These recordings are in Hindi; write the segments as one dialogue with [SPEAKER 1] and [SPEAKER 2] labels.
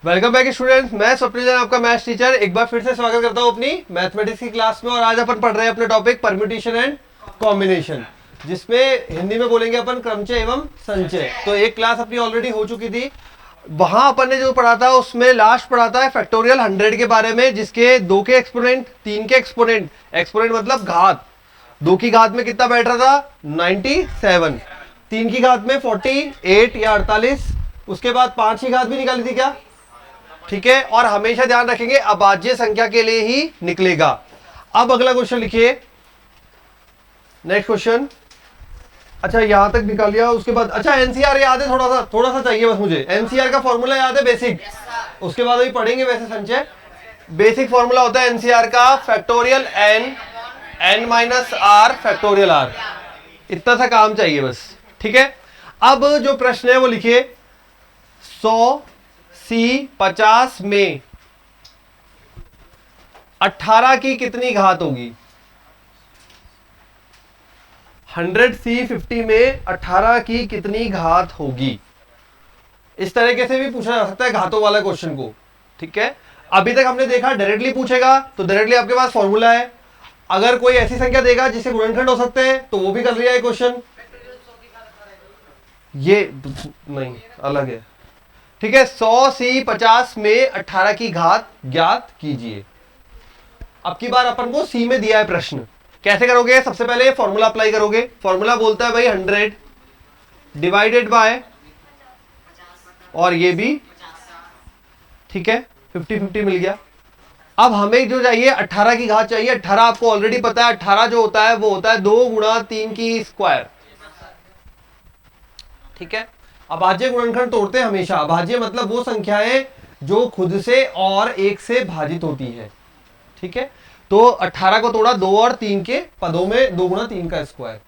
[SPEAKER 1] वेलकम बैक स्टूडेंट्स, मैं स्वप्निल जैन आपका मैथ्स टीचर एक बार फिर से स्वागत करता हूं अपनी मैथमेटिक्स की क्लास में। और आज अपन पढ़ रहे हैं अपने टॉपिक परम्यूटेशन एंड कॉम्बिनेशन, जिसमें हिंदी में बोलेंगे अपन क्रमचय एवं संचय। तो एक क्लास अपनी ऑलरेडी हो चुकी थी, वहां अपन ने जो पढ़ा था उसमें लास्ट पढ़ा था फैक्टोरियल 100 के बारे में, जिसके 2 के एक्सपोनेंट, 3 के एक्सपोनेंट, एक्सपोनेंट मतलब घात, 2 की घात में कितना बैठ रहा था 97, 3 की घात में 48 या 48, उसके बाद 5 की घात भी निकाली थी क्या, ठीक है। और हमेशा ध्यान रखेंगे अभाज्य संख्या के लिए ही निकलेगा। अब अगला क्वेश्चन लिखिए, नेक्स्ट क्वेश्चन। अच्छा यहां तक निकाल लिया, उसके बाद अच्छा एनसीआर याद है, थोड़ा सा चाहिए बस मुझे। एनसीआर का फॉर्मूला याद है बेसिक, उसके बाद अभी पढ़ेंगे वैसे संचय। बेसिक फॉर्मूला होता है एनसीआर का factorial n minus r factorial r, इतना सा काम चाहिए बस, ठीक है। अब जो प्रश्न है वो लिखिए, 100C50 में 18 की कितनी घात होगी। 100C50 में 18 की कितनी घात होगी। इस तरीके से भी पूछा जा सकता है घातों वाला क्वेश्चन को, ठीक है। अभी तक हमने देखा डायरेक्टली पूछेगा तो डायरेक्टली आपके पास फॉर्मूला है। अगर कोई ऐसी संख्या देगा जिससे गुणनखंड हो सकते हैं तो वो भी कर लिया है क्वेश्चन, ये नहीं अलग है, ठीक है। 100C50 में 18 की घात ज्ञात कीजिए। अब की बार अपन को सी में दिया है प्रश्न, कैसे करोगे। सबसे पहले फॉर्मूला अप्लाई करोगे। फॉर्मूला बोलता है भाई 100 डिवाइडेड बाय, और ये भी ठीक है, 50-50 मिल गया। अब हमें जो चाहिए 18 की घात चाहिए। 18 आपको ऑलरेडी पता है, 18 जो होता है वो होता है 2 गुणा 3 की स्क्वायर, ठीक है। अभाज्य गुणनखंड तोड़ते हैं हमेशा। अभाज्य मतलब वो संख्याएं जो खुद से और एक से भाजित होती है, ठीक है। तो 18 को तोड़ा 2 और 3 के पदों में, 2 गुणा 3 का स्क्वायर।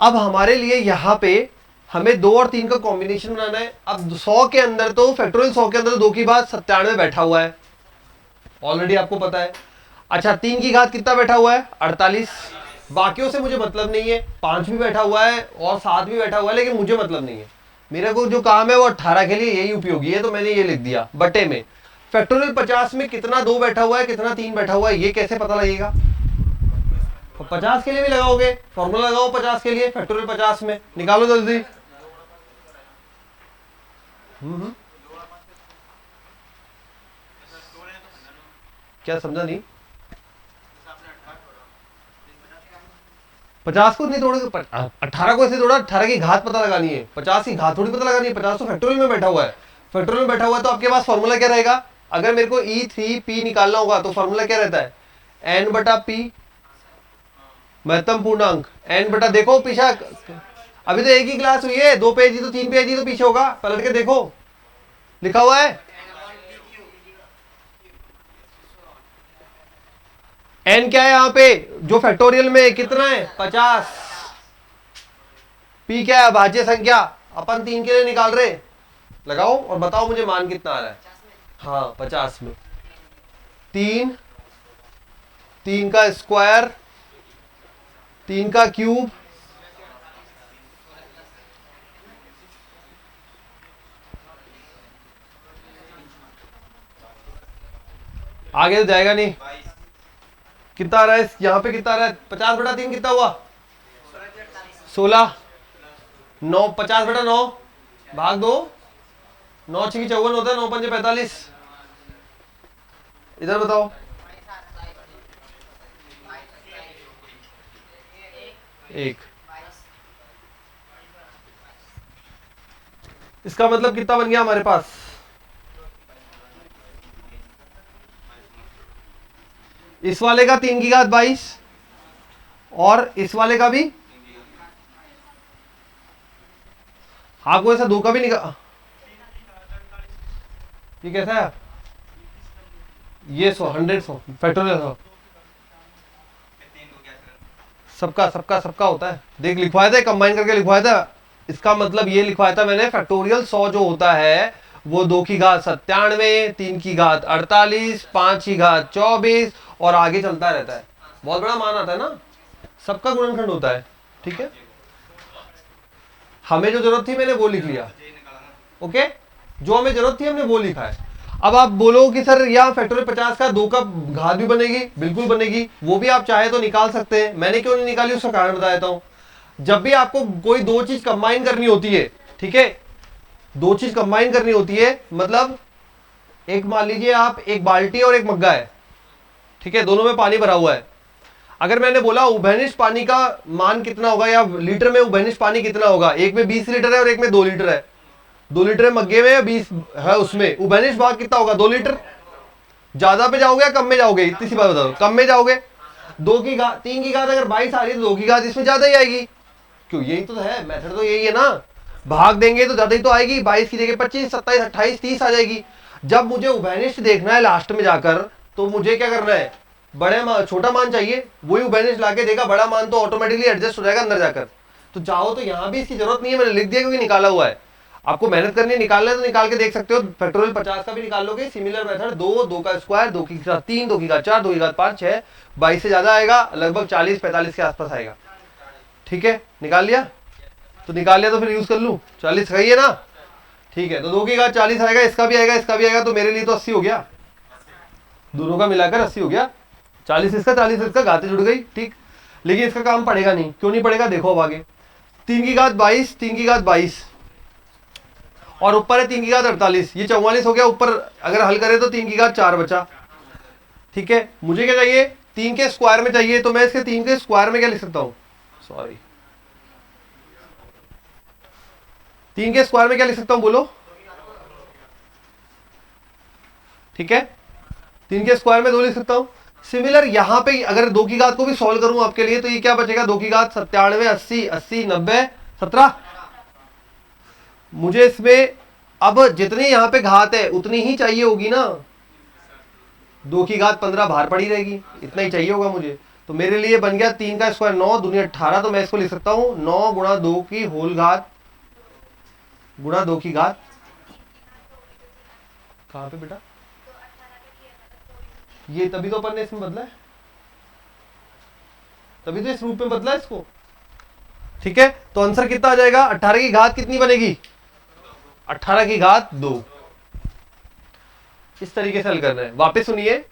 [SPEAKER 1] अब हमारे लिए यहां पे हमें 2 और 3 का कॉम्बिनेशन बनाना है। अब 100 के अंदर तो फैक्टोरियल 100 के अंदर 2 की घात 97 बैठा हुआ है, ऑलरेडी आपको पता है। अच्छा 3 की घात कितना बैठा हुआ है 48, बाकियों से मुझे मतलब नहीं है। 5 भी बैठा हुआ है और 7 भी बैठा हुआ है, लेकिन मुझे मतलब नहीं है। मेरे को जो काम है वो 18 के लिए यही उपयोगी है, तो मैंने ये लिख दिया बटे में। फैक्टोरियल 50 में कितना 2 बैठा हुआ है, कितना 3 बैठा हुआ है, ये कैसे पता लगेगा। तो 50 के लिए भी लगाओगे, फॉर्मूला लगाओ 50 के लिए, फैक्टोरियल 50 में निकालो जल्दी। क्या समझा नहीं। 50 को नहीं तोड़ोगे, 18 को ऐसे तोड़ा, 18 की घात पता लगानी है, 50 की घात थोड़ी पता लगानी है। 50 तो फैक्टोरियल में बैठा हुआ है, फैक्टोरियल में बैठा हुआ है, तो आपके पास फॉर्मूला क्या रहेगा। अगर मेरे को E3P निकालना होगा तो फॉर्मूला क्या रहता है, n बटा p, महत्तम पूर्णांक n बटा, देखो पीछे अभी तो एक ही क्लास हुई है, 2 पेज ही तो, 3 पेज ही तो पीछे होगा, पलट के देखो लिखा हुआ है। n क्या है यहाँ पे, जो फैक्टोरियल में कितना है 50। p क्या है, अभाज्य संख्या, अपन 3 के लिए निकाल रहे। लगाओ और बताओ मुझे मान कितना आ रहा है। हाँ 50 में 3 का स्क्वायर, 3 का क्यूब, आगे तो जाएगा नहीं। कितना आ रहा है यहाँ पे, कितना आ रहा है 50 बटा 3 कितना हुआ 16, 9 50 बटा 9 भाग 2, 9 6 54 होता है, 9 5 45। इधर बताओ, एक, इसका मतलब कितना बन गया हमारे पास, इस वाले का 3 की घात 22 और इस वाले का भी, आपको ऐसा 2 का भी निकाल, ये कैसा है, ये 100 फैक्टोरियल 100 सबका होता है। देख लिखवाया था, कंबाइन करके लिखवाया था। इसका मतलब ये लिखवाया था मैंने, फैक्टोरियल 100 जो होता है वो 2 की घात 97, 3 की घात 48, 5 की घात 24 और आगे चलता रहता है। बहुत बड़ा मान आता है ना, सबका गुणनखंड होता है, ठीक है। हमें जो जरूरत थी मैंने वो लिख लिया, ओके, जो हमें जरूरत थी हमने वो लिखा है। अब आप बोलो कि सर यहाँ फैक्टोरियल 50 का 2 का घात भी बनेगी, बिल्कुल बनेगी, वो भी आप चाहे तो निकाल सकते हैं। मैंने क्यों नहीं निकाली उसका कारण बता देता हूं। जब भी आपको कोई दो चीज कंबाइन करनी होती है, ठीक है, दो चीज कंबाइन करनी होती है, मतलब एक मान लीजिए आप एक बाल्टी और एक मग्गा है, ठीक है, दोनों में पानी भरा हुआ है। अगर मैंने बोला उभयनिष्ठ पानी का मान कितना होगा या लीटर में उभयनिष्ठ पानी कितना होगा, एक में 20 लीटर है और एक में 2 लीटर है, 2 लीटर है मग्गे में या 20 है उसमें, उभयनिष्ठ भाग कितना होगा, 2 लीटर। ज्यादा पे जाओगे या कम में जाओगे, इतनी सी बात बता दो, कम में जाओगे। 2 की घात 3 की घात अगर 22 आ रही है तो 2 की घात इसमें ज्यादा ही आएगी, क्यों, यही तो है मेथड, तो यही है ना, भाग देंगे तो ज्यादा ही तो आएगी। 22 की जगह 25, 27, 28, 30 आ जाएगी। जब मुझे उभयनिष्ठ देखना है लास्ट में जाकर, तो मुझे क्या करना है, बड़े मान छोटा मान चाहिए, वही उभयनिष्ठ लाके देगा, बड़ा मान तो ऑटोमेटिकली एडजस्ट हो जाएगा अंदर जाकर। तो चाहो तो यहां भी इसकी जरूरत नहीं है, मैंने लिख दिया क्योंकि निकाला हुआ है। आपको मेहनत करनी है, निकालना है तो निकाल के देख सकते हो, फैक्टोरियल 50 का भी निकाल लोगे। सिमिलर मेथड 2, 2 का स्क्वायर, 2 की घात 3, 2 की घात 4, 2 की घात 5, 6, 22 से ज्यादा आएगा, लगभग 40-45 के आसपास आएगा। ठीक है, निकाल लिया, तो निकाल लिया तो फिर यूज कर लूं, 40 सही है ना, ठीक है। तो 2 की घात 40 आएगा, इसका भी आएगा, इसका भी आएगा, तो मेरे लिए तो 80 हो गया, दोनों का मिलाकर 80 हो गया। 40 इसका, 40 इसका, घातें जुड़ गई, ठीक। लेकिन इसका काम पड़ेगा नहीं, क्यों नहीं पड़ेगा, देखो अब आगे। 3 की घात 22, 3 की घात 22 और ऊपर है 3 की घात 48, ये 44 हो गया। ऊपर अगर हल करें तो 3 की घात 4 बचा, ठीक है। मुझे क्या चाहिए, 3 के स्क्वायर में चाहिए, तो मैं इसके 3 के स्क्वायर में क्या लिख सकता हूं, सॉरी, 3 के स्क्वायर में क्या लिख सकता हूं, बोलो, ठीक है, 3 के स्क्वायर में 2 लिख सकता हूं। सिमिलर यहां पे अगर 2 की घात को भी सॉल्व करूं आपके लिए, तो ये क्या बचेगा, 2 की घात 97, 80, 80, 90, 17। मुझे इसमें अब जितनी यहां पे घात है उतनी ही चाहिए होगी ना, 2 की घात 15 बाहर पड़ी रहेगी, इतना ही चाहिए होगा मुझे। तो मेरे लिए बन गया 3 का स्क्वायर 9 दूनी 18, तो मैं इसको लिख सकता हूं 9 गुणा 2 की होल घात गुणा 2 की घात, कहां पे बेटा, ये तभी तो अपन ने इसमें बदला है, तभी तो इस रूप में बदला है इसको, ठीक है। तो आंसर कितना आ जाएगा, 18 की घात कितनी बनेगी, 18 की घात 2। इस तरीके से हल करना है। वापस सुनिए,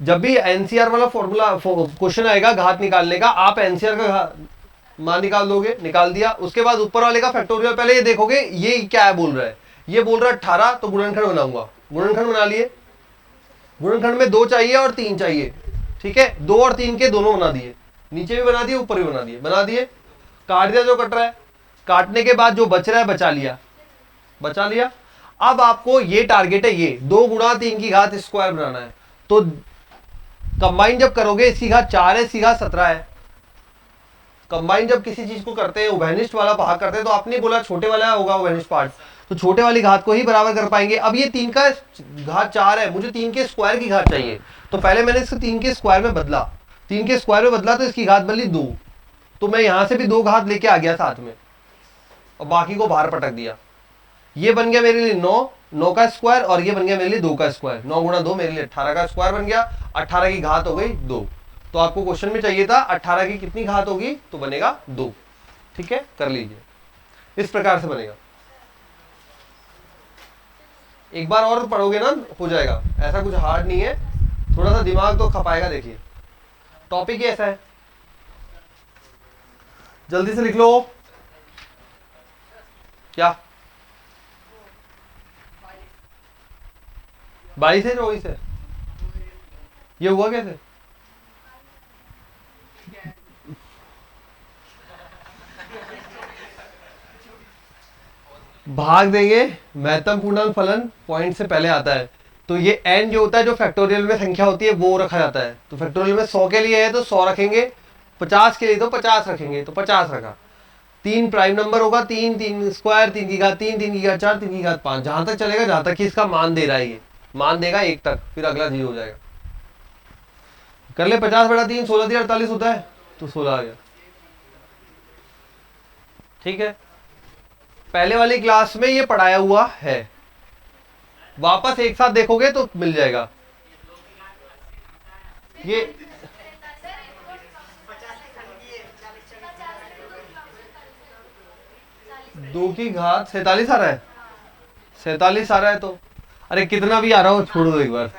[SPEAKER 1] जब भी एनसीआर वाला फॉर्मूला क्वेश्चन आएगा घात निकालने का, आप एनसीआर का मान निकाल दोगे, निकाल दिया, उसके बाद ऊपर वाले का फैक्टोरियल पहले ये देखोगे ये क्या है बोल रहा है, ये बोल रहा है 18, तो गुणनखंड बनाऊंगा, गुणनखंड बना लिए, गुणनखंड में 2 चाहिए और 3 चाहिए, ठीक है, 2 और 3 के दोनों बना दिए, नीचे भी बना दिए ऊपर भी बना दिए, काट दिया जो कट रहा है, काटने के बाद जो बच रहा है बचा लिया। अब आपको ये टारगेट है, ये 2 गुणा 3 की घात स्क्वायर बनाना है। तो कंबाइन जब करोगे, इसकी घात 4 है, इसकी घात 17 है। कंबाइन जब किसी चीज को करते हैं, उभयनिष्ठ वाला भाग करते हैं, तो आपने बोला छोटे वाला होगा उभयनिष्ठ पार्ट, तो छोटे वाली घात को ही बराबर कर पाएंगे। अब ये 3 का घात 4 है, मुझे 3 के स्क्वायर की घात चाहिए, तो पहले मैंने इसको 3 के स्क्वायर में बदला, 3 के स्क्वायर में बदला तो इसकी घात बदली 2, तो मैं यहां से भी 2 घात लेके आ गया साथ में, और बाकी को बाहर पटक दिया। ये बन गया मेरे लिए 9 का स्क्वायर, और ये बन गया मेरे लिए 2 का स्क्वायर, 9 गुणा 2 मेरे लिए 18 का स्क्वायर बन गया, 18 की घात हो गई 2। तो आपको क्वेश्चन में चाहिए था 18 की कितनी घात होगी, तो बनेगा 2, ठीक है, कर लीजिए, इस प्रकार से बनेगा। एक बार और पढ़ोगे ना हो जाएगा, ऐसा कुछ हार्ड नहीं है, थोड़ा सा दिमाग तो खपाएगा। देखिए टॉपिक ही ऐसा है, जल्दी से लिख लो। क्या 22 है 24 है, ये हुआ कैसे, भाग देंगे, महत्तम पूर्णांक फलन पॉइंट से पहले आता है, तो ये n जो होता है, जो फैक्टोरियल में संख्या होती है वो रखा जाता है। तो फैक्टोरियल में 100 के लिए है तो 100 रखेंगे, 50 के लिए तो 50 रखेंगे, तो 50 रखा। 3 प्राइम नंबर होगा, 3, 3 स्क्वायर, 3 की घात 3, 3 की घात 4, 3 की घात 5, जहां तक चलेगा, जहां तक कि इसका मान दे रहा है, ये मान देगा 1 तक, फिर अगला 0 हो जाएगा। कर ले 50/3, 16 3 48 होता है, तो 16 आ गया, ठीक है। पहले वाली क्लास में ये पढ़ाया हुआ है, वापस एक साथ देखोगे तो मिल जाएगा। ये दो की घात 47 आ रहा है, 47 आ रहा है, तो अरे कितना भी आ रहा हो छोड़ दो एक बार,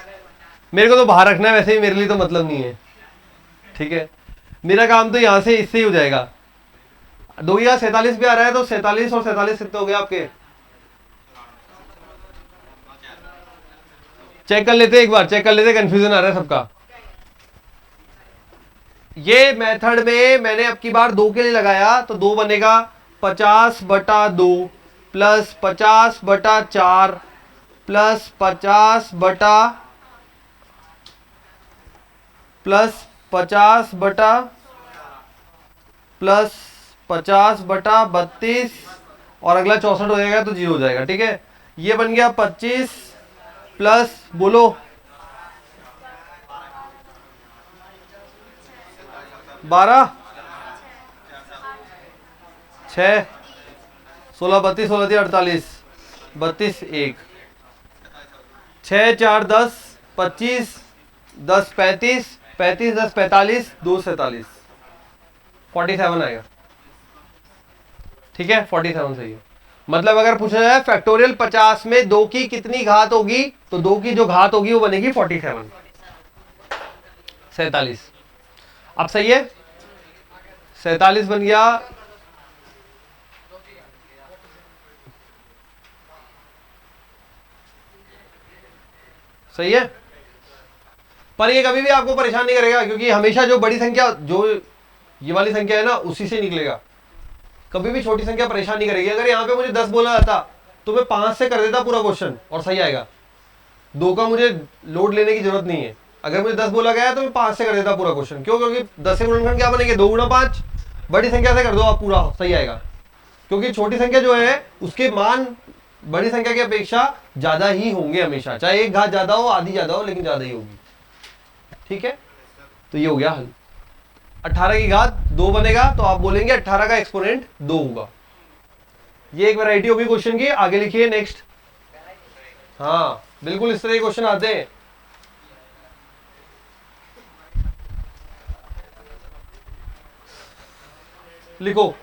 [SPEAKER 1] मेरे को तो बाहर रखना है, वैसे ही मेरे लिए तो मतलब नहीं है, ठीक है। मेरा काम तो यहाँ से इससे ही हो जाएगा। 2 या 47 भी आ रहा है, तो 47 और 47 कितने हो गए आपके, चेक कर लेते, एक बार चेक कर लेते, कंफ्यूजन आ रहा है सबका। ये मेथड में मैंने अब की बार 2 के लिए लगाया, तो 2 बनेगा 50/2 प्लस 50/4 प्लस 50 प्लस 50/32 और अगला 64 हो जाएगा तो 0 हो जाएगा, ठीक है। ये बन गया 25 प्लस बोलो 12 6 16 32 16 3 48 32 1 6 4 10 25 10 35 35 10 45 2 47 47 आएगा, ठीक है। 47 सही है। मतलब अगर पूछा जाए फैक्टोरियल 50 में 2 की कितनी घात होगी, तो 2 की जो घात होगी वो बनेगी 47 47। अब सही है, 47 बन गया। सही है, पर ये कभी भी आपको परेशान नहीं करेगा, क्योंकि हमेशा जो बड़ी संख्या, जो ये वाली संख्या है ना, उसी से निकलेगा। कभी भी छोटी संख्या परेशान नहीं करेगी। अगर यहाँ पे मुझे 10 बोला जाता तो मैं 5 से कर देता पूरा क्वेश्चन और सही आएगा। 2 का मुझे लोड लेने की जरूरत नहीं है। अगर मुझे 10 बोला गया तो मैं 5 से कर देता पूरा क्वेश्चन। क्यों? क्योंकि 10 से गुणनखंड क्या बनेंगे, 2 गुणा 5। बड़ी संख्या से कर दो आप, पूरा सही आएगा। क्योंकि छोटी संख्या जो है उसके मान बड़ी संख्या की अपेक्षा ज्यादा ही होंगे हमेशा, चाहे एक घात ज्यादा हो, आधी ज्यादा हो, लेकिन ज्यादा ही होगी, ठीक है। तो ये हो गया हल। 18 की घात 2 बनेगा, तो आप बोलेंगे 18 का एक्सपोनेंट 2 होगा। ये एक वैरायटी होगी क्वेश्चन की। आगे लिखिए नेक्स्ट। हाँ बिल्कुल इस तरह के क्वेश्चन आते हैं। लिखो,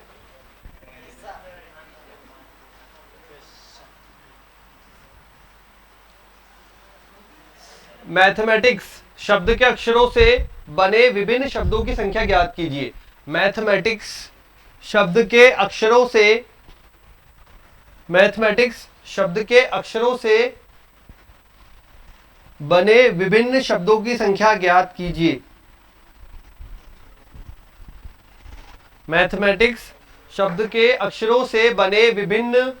[SPEAKER 1] मैथमेटिक्स शब्द के अक्षरों से बने विभिन्न शब्दों की संख्या ज्ञात कीजिए। मैथमेटिक्स शब्द के अक्षरों से, मैथमेटिक्स शब्द के अक्षरों से बने विभिन्न शब्दों की संख्या ज्ञात कीजिए। मैथमेटिक्स शब्द के अक्षरों से बने विभिन्न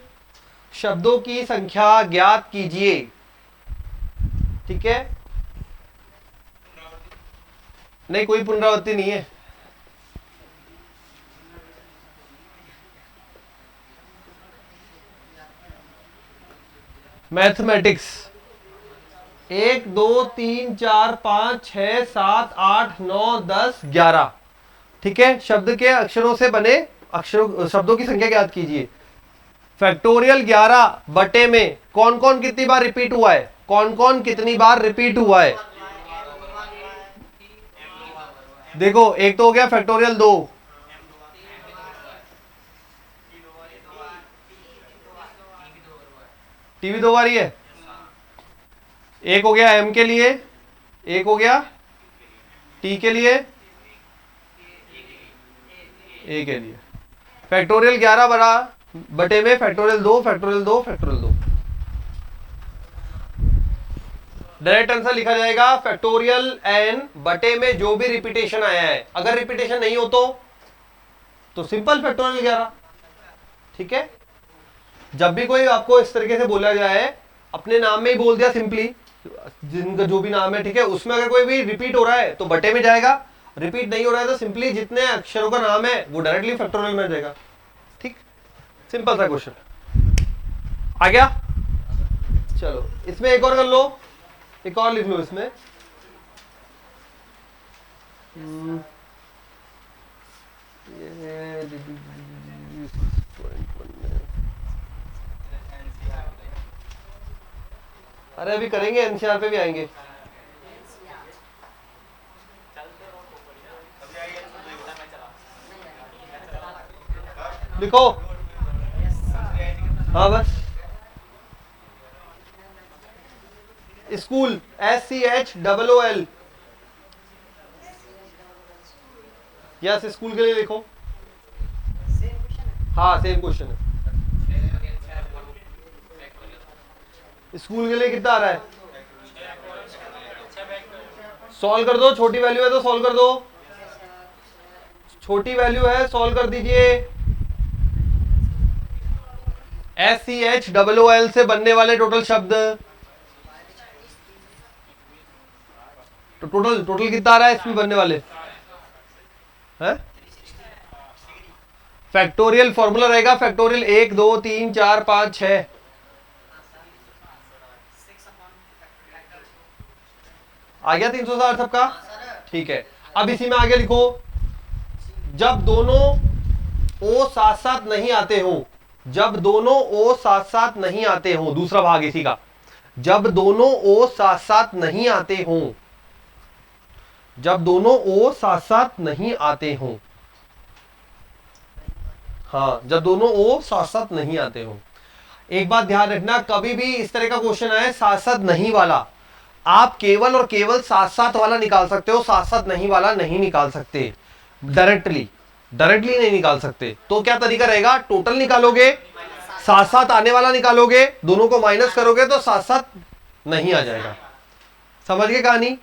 [SPEAKER 1] शब्दों की संख्या ज्ञात कीजिए, ठीक है। नहीं, कोई पुनरावृत्ति नहीं है। मैथमेटिक्स 1 2 3 4 5 6 7 8 9 10 11, ठीक है। शब्द के अक्षरों से बने अक्षरों शब्दों की संख्या ज्ञात कीजिए। फैक्टोरियल 11 बटे में कौन कौन कितनी बार रिपीट हुआ है, कौन कौन कितनी बार रिपीट हुआ है। देखो, एक तो हो गया फैक्टोरियल 2, टी भी 2 बार ही है। एक हो गया एम के लिए, एक हो गया टी के लिए, ए के लिए। फैक्टोरियल 11 बड़ा बटे में factorial 2 factorial 2 factorial 2। Direct answer लिखा जाएगा फैक्टोरियल एन बटे में जो भी रिपीटेशन आया है। अगर रिपीटेशन नहीं हो तो सिंपल फैक्टोरियल 11, ठीक है। जब भी कोई आपको इस तरीके से बोला जाए, अपने नाम में ही बोल दिया सिंपली, जिनका जो भी नाम है, ठीक है, उसमें अगर कोई भी रिपीट हो रहा है तो बटे में जाएगा, रिपीट नहीं हो रहा है तो सिंपली जितने अक्षरों का नाम है वो डायरेक्टली फैक्टोरियल में जाएगा, ठीक। सिंपल सा क्वेश्चन आ गया। चलो इसमें एक और कर लो, एक और लिख लो इसमें। अरे अभी करेंगे, एनसीआर पे भी आएंगे। लिखो, हाँ बस स्कूल, SCHOOL। यस, स्कूल के लिए लिखो। हाँ सेम क्वेश्चन है। स्कूल के लिए कितना आ रहा है? सॉल्व कर दो, छोटी वैल्यू है तो सॉल्व कर दो। छोटी वैल्यू है, सॉल्व कर दीजिए। SCHOOL से बनने वाले टोटल शब्द, तो टोटल कितना आ रहा है इसमें बनने वाले हैं? फैक्टोरियल फॉर्मूला रहेगा, फैक्टोरियल 1 2 3 4 5 6। आ गया 360 सबका? ठीक है, अब इसी में आगे लिखो, जब दोनों ओ साथ साथ नहीं आते हो, जब दोनों ओ साथ साथ नहीं आते हो, दूसरा भाग इसी का, जब दोनों ओ साथ साथ नहीं आते हो, जब दोनों ओ साथ साथ नहीं आते हो, हाँ जब दोनों ओ साथ साथ नहीं आते हो। एक बात ध्यान रखना, कभी भी इस तरह का क्वेश्चन आए साथ साथ नहीं वाला, आप केवल और केवल साथ साथ वाला निकाल सकते हो, साथ साथ नहीं वाला नहीं निकाल सकते। डायरेक्टली नहीं निकाल सकते। तो क्या तरीका रहेगा, टोटल निकालोगे, साथ साथ आने वाला निकालोगे, दोनों को माइनस करोगे तो साथ साथ नहीं आ जाएगा। समझ गए कहानी?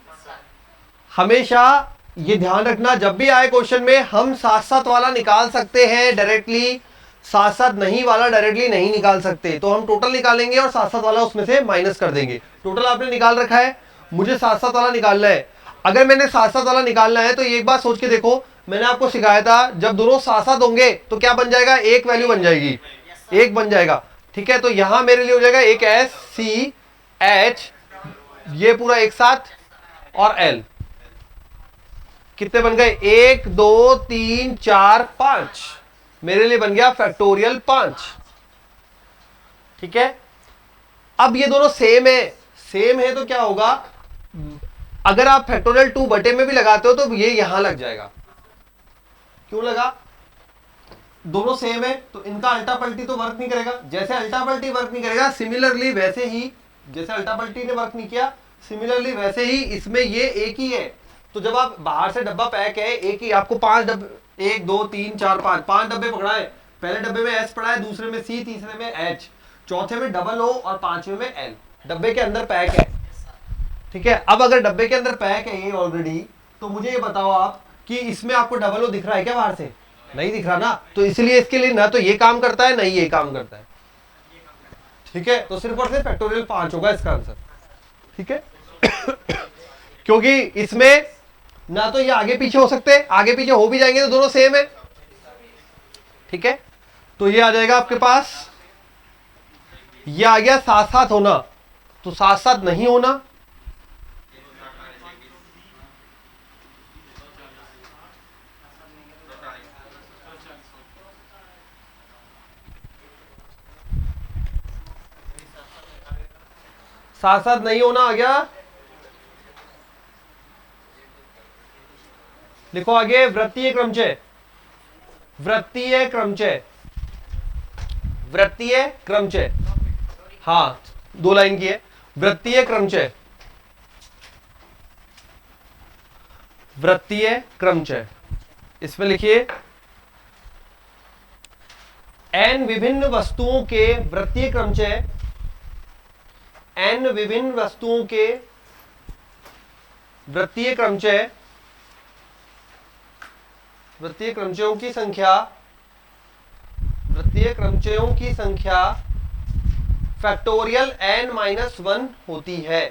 [SPEAKER 1] हमेशा ये ध्यान रखना, जब भी आए क्वेश्चन में हम साथ साथ वाला निकाल सकते हैं डायरेक्टली, साथ साथ नहीं वाला डायरेक्टली नहीं निकाल सकते। तो हम टोटल निकालेंगे और साथ साथ वाला उसमें से माइनस कर देंगे। टोटल आपने निकाल रखा है, मुझे साथ साथ वाला निकालना है। अगर मैंने साथ साथ वाला निकालना है तो एक बात सोच के देखो, मैंने आपको सिखाया था जब दोनों साथ साथ होंगे तो क्या बन जाएगा, एक वैल्यू बन जाएगी, एक बन जाएगा। ठीक है, तो यहां मेरे लिए हो जाएगा एक SCH, ये पूरा एक साथ, और L कितने बन गए, 1 2 3 4 5, मेरे लिए बन गया फैक्टोरियल 5। ठीक है, अब ये दोनों सेम है तो क्या होगा, अगर आप फैक्टोरियल 2 बटे में भी लगाते हो तो ये यहां लग जाएगा। क्यों लगा, दोनों सेम है तो इनका अल्टा पलटी तो वर्क नहीं करेगा। जैसे अल्टा पलटी वर्क नहीं करेगा, सिमिलरली वैसे ही, जैसे अल्टा पलटी ने वर्क नहीं किया, सिमिलरली वैसे ही इसमें ये एक ही है। तो जब आप बाहर से डब्बा पैक है, एक ही आपको 5 डब्बे, 1 2 3 4 5 डब्बे पकड़ा है। पहले डब्बे में S पड़ा है, दूसरे में C, तीसरे में H, चौथे में डबल O और पांचवें में L। डब्बे के अंदर पैक है। ठीक है, अब अगर डब्बे के अंदर पैक है ये ऑलरेडी, तो मुझे ये बताओ आप कि इसमें आपको डबल O दिख रहा है क्या बाहर से? नहीं दिख रहा ना, तो इसलिए इसके लिए ना तो ये काम करता है, नहीं ये काम करता है। ठीक है, तो सिर्फ और सिर्फ फैक्टोरियल 5 होगा इसका आंसर। ठीक है क्योंकि इसमें ना तो ये आगे पीछे हो सकते हैं, आगे पीछे हो भी जाएंगे तो दोनों सेम है। ठीक है, तो ये आ जाएगा आपके पास, ये आ गया साथ साथ होना, तो साथ साथ नहीं होना, साथ साथ नहीं होना आ गया। लिखो आगे, वृत्तीय क्रमचय, वृत्तीय क्रमचय, वृत्तीय क्रमचय, हाँ 2 लाइन की है। वृत्तीय क्रमचय, वृत्तीय क्रमचय, इसमें लिखिए n विभिन्न वस्तुओं के वृत्तीय क्रमचय, n विभिन्न वस्तुओं के वृत्तीय क्रमचय, वृत्तीय क्रमचयों की संख्या, वृत्तीय क्रमचयों की संख्या फैक्टोरियल n-1 होती है।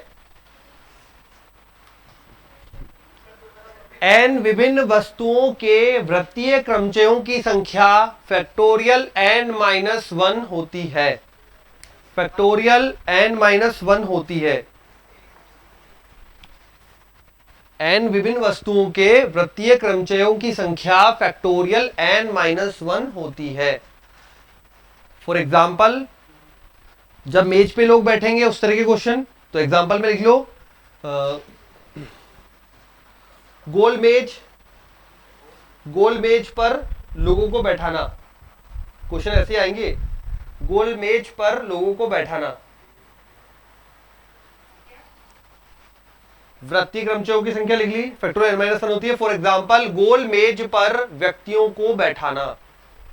[SPEAKER 1] n विभिन्न वस्तुओं के वृत्तीय क्रमचयों की संख्या फैक्टोरियल n-1 होती है, फैक्टोरियल n-1 होती है। n विभिन्न वस्तुओं के वृत्तीय क्रमचयों की संख्या फैक्टोरियल n-1 होती है। फॉर एग्जाम्पल, जब मेज पे लोग बैठेंगे उस तरह के क्वेश्चन, तो एग्जाम्पल में लिख लो गोल मेज पर लोगों को बैठाना। क्वेश्चन ऐसे आएंगे, गोल मेज पर लोगों को बैठाना। वृत्तीय क्रमचयों की संख्या लिख ली, फैक्टोरियल n माइनस वन होती है। फॉर एग्जाम्पल गोल मेज पर व्यक्तियों को बैठाना।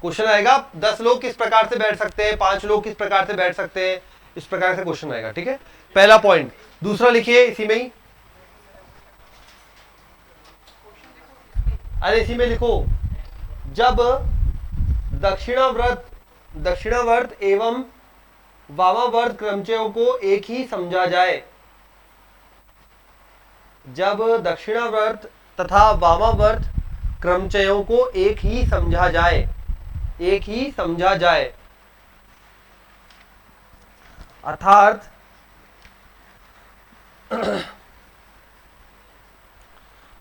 [SPEAKER 1] क्वेश्चन आएगा 10 लोग किस प्रकार से बैठ सकते हैं, 5 लोग किस प्रकार से बैठ सकते हैं, इस प्रकार से क्वेश्चन आएगा। ठीक है, पहला पॉइंट। दूसरा लिखिए इसी में ही, अरे इसी में लिखो, जब दक्षिणावर्त एवं वामावर्त क्रमचयों को एक ही समझा जाए, जब दक्षिणावर्त तथा वामावर्त क्रमचयों को एक ही समझा जाए, एक ही समझा जाए, अर्थात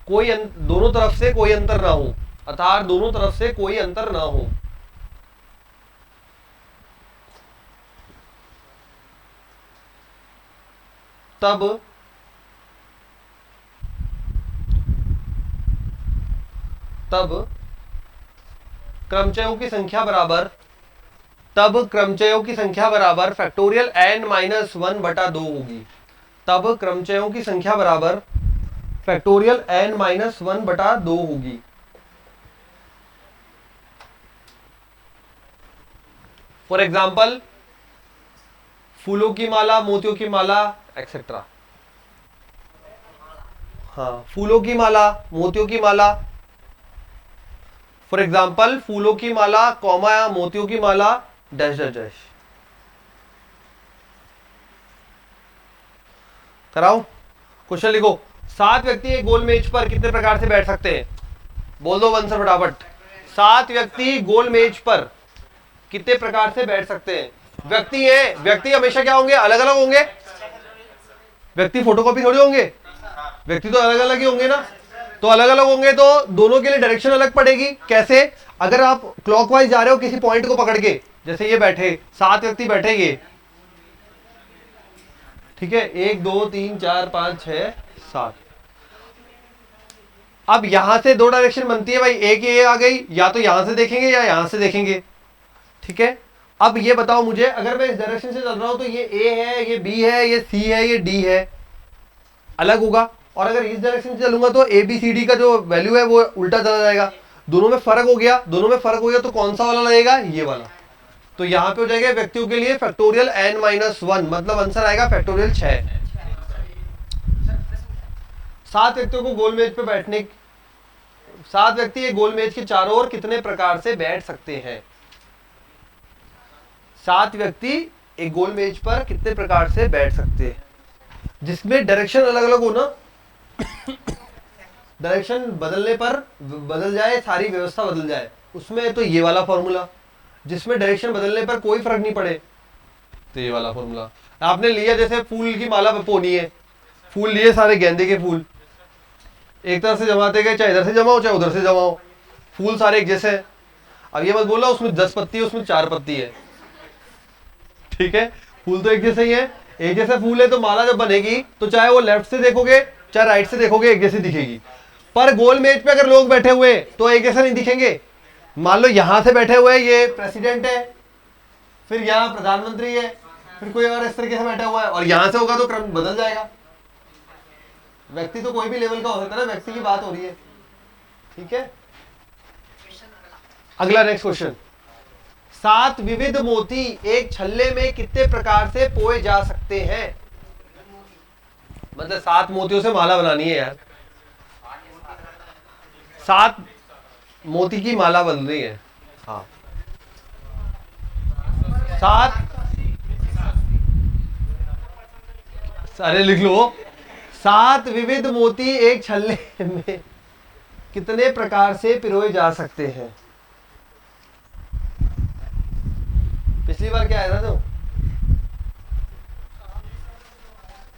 [SPEAKER 1] कोई दोनों तरफ से कोई अंतर ना हो, अर्थात दोनों तरफ से कोई अंतर ना हो, तब क्रमचयों की संख्या बराबर, फैक्टोरियल n माइनस वन बटा दो होगी। तब क्रमचयों की संख्या बराबर फैक्टोरियल n माइनस वन बटा दो होगी। फॉर एग्जाम्पल फूलों की माला, मोतियों की माला एक्सेट्रा। हाँ, फूलों की माला, मोतियों की माला। फॉर एग्जाम्पल फूलों की माला कॉमा मोतियों की माला डैश डैश डैश। कराओ, क्वेश्चन लिखो। 7 व्यक्ति एक गोल मेज पर कितने प्रकार से बैठ सकते हैं? बोल दो आंसर फटाफट। 7 व्यक्ति गोल मेज पर कितने प्रकार से बैठ सकते हैं? व्यक्ति हमेशा क्या होंगे? अलग अलग होंगे। व्यक्ति फोटोकॉपी थोड़ी होंगे, व्यक्ति तो अलग अलग ही होंगे ना। तो अलग अलग होंगे तो दोनों के लिए डायरेक्शन अलग पड़ेगी। कैसे? अगर आप क्लॉकवाइज जा रहे हो किसी पॉइंट को पकड़ के, जैसे ये बैठे 7 व्यक्ति बैठेंगे, ठीक है, 1 2 3 4 5 6 7। अब यहां से 2 डायरेक्शन बनती है भाई, एक ये आ गई, या तो यहां से देखेंगे या यहां से देखेंगे। ठीक है, अब ये बताओ मुझे, अगर मैं इस डायरेक्शन से चल रहा हूं तो ये ए है, ये बी है, ये सी है, ये डी है, अलग होगा। और अगर इस डायरेक्शन से चलूंगा तो ए बी सी डी का जो वैल्यू है वो उल्टा चला जाएगा। दोनों में फर्क हो गया, तो कौन सा वाला लगेगा? ये वाला। तो यहां पे हो जाएगा व्यक्तियों के लिए फैक्टोरियल n माइनस वन, मतलब आंसर आएगा फैक्टोरियल 6। 7 व्यक्तियों को गोल मेज पे बैठने, 7 व्यक्ति एक गोल मेज के चारों ओर कितने प्रकार से बैठ सकते हैं? 7 व्यक्ति एक गोल मेज पर कितने प्रकार से बैठ सकते हैं, जिसमें डायरेक्शन अलग अलग हो ना। डायरेक्शन बदलने पर बदल जाए, सारी व्यवस्था बदल जाए, उसमें तो ये वाला फॉर्मूला। जिसमें डायरेक्शन बदलने पर कोई फर्क नहीं पड़े तो ये वाला फॉर्मूला। आपने लिया जैसे फूल की माला पोनी है, फूल लिए सारे गेंदे के फूल, एक तरफ से जमाते गए, चाहे इधर से जमाओ चाहे उधर से जमाओ, फूल सारे एक जैसे हैं। अब ये मत बोला उसमें 10 पत्ती है उसमें 4 पत्ती है, ठीक है, फूल तो एक जैसे ही है। एक जैसे फूल है तो माला जब बनेगी तो चाहे वो लेफ्ट से देखोगे चाहे राइट से देखोगे एक जैसी दिखेगी। पर गोल मेज पे अगर लोग बैठे हुए तो एक जैसा नहीं दिखेंगे। मान लो यहां से बैठे हुए ये प्रेसिडेंट है, फिर यहाँ प्रधानमंत्री है, फिर कोई और इस तरीके से बैठा हुआ है, और यहां से होगा तो क्रम बदल जाएगा। व्यक्ति तो कोई भी लेवल का हो सकता है ना, व्यक्ति की बात हो रही है। ठीक है, अगला नेक्स्ट क्वेश्चन। 7 विविध मोती एक छल्ले में कितने प्रकार से पोए जा सकते हैं? मतलब 7 मोतियों से माला बनानी है यार, 7 मोती की माला बन रही है। हाँ, 7, सारे लिख लो। 7 विविध मोती एक छल्ले में कितने प्रकार से पिरोए जा सकते हैं? पिछली बार क्या आया था? तो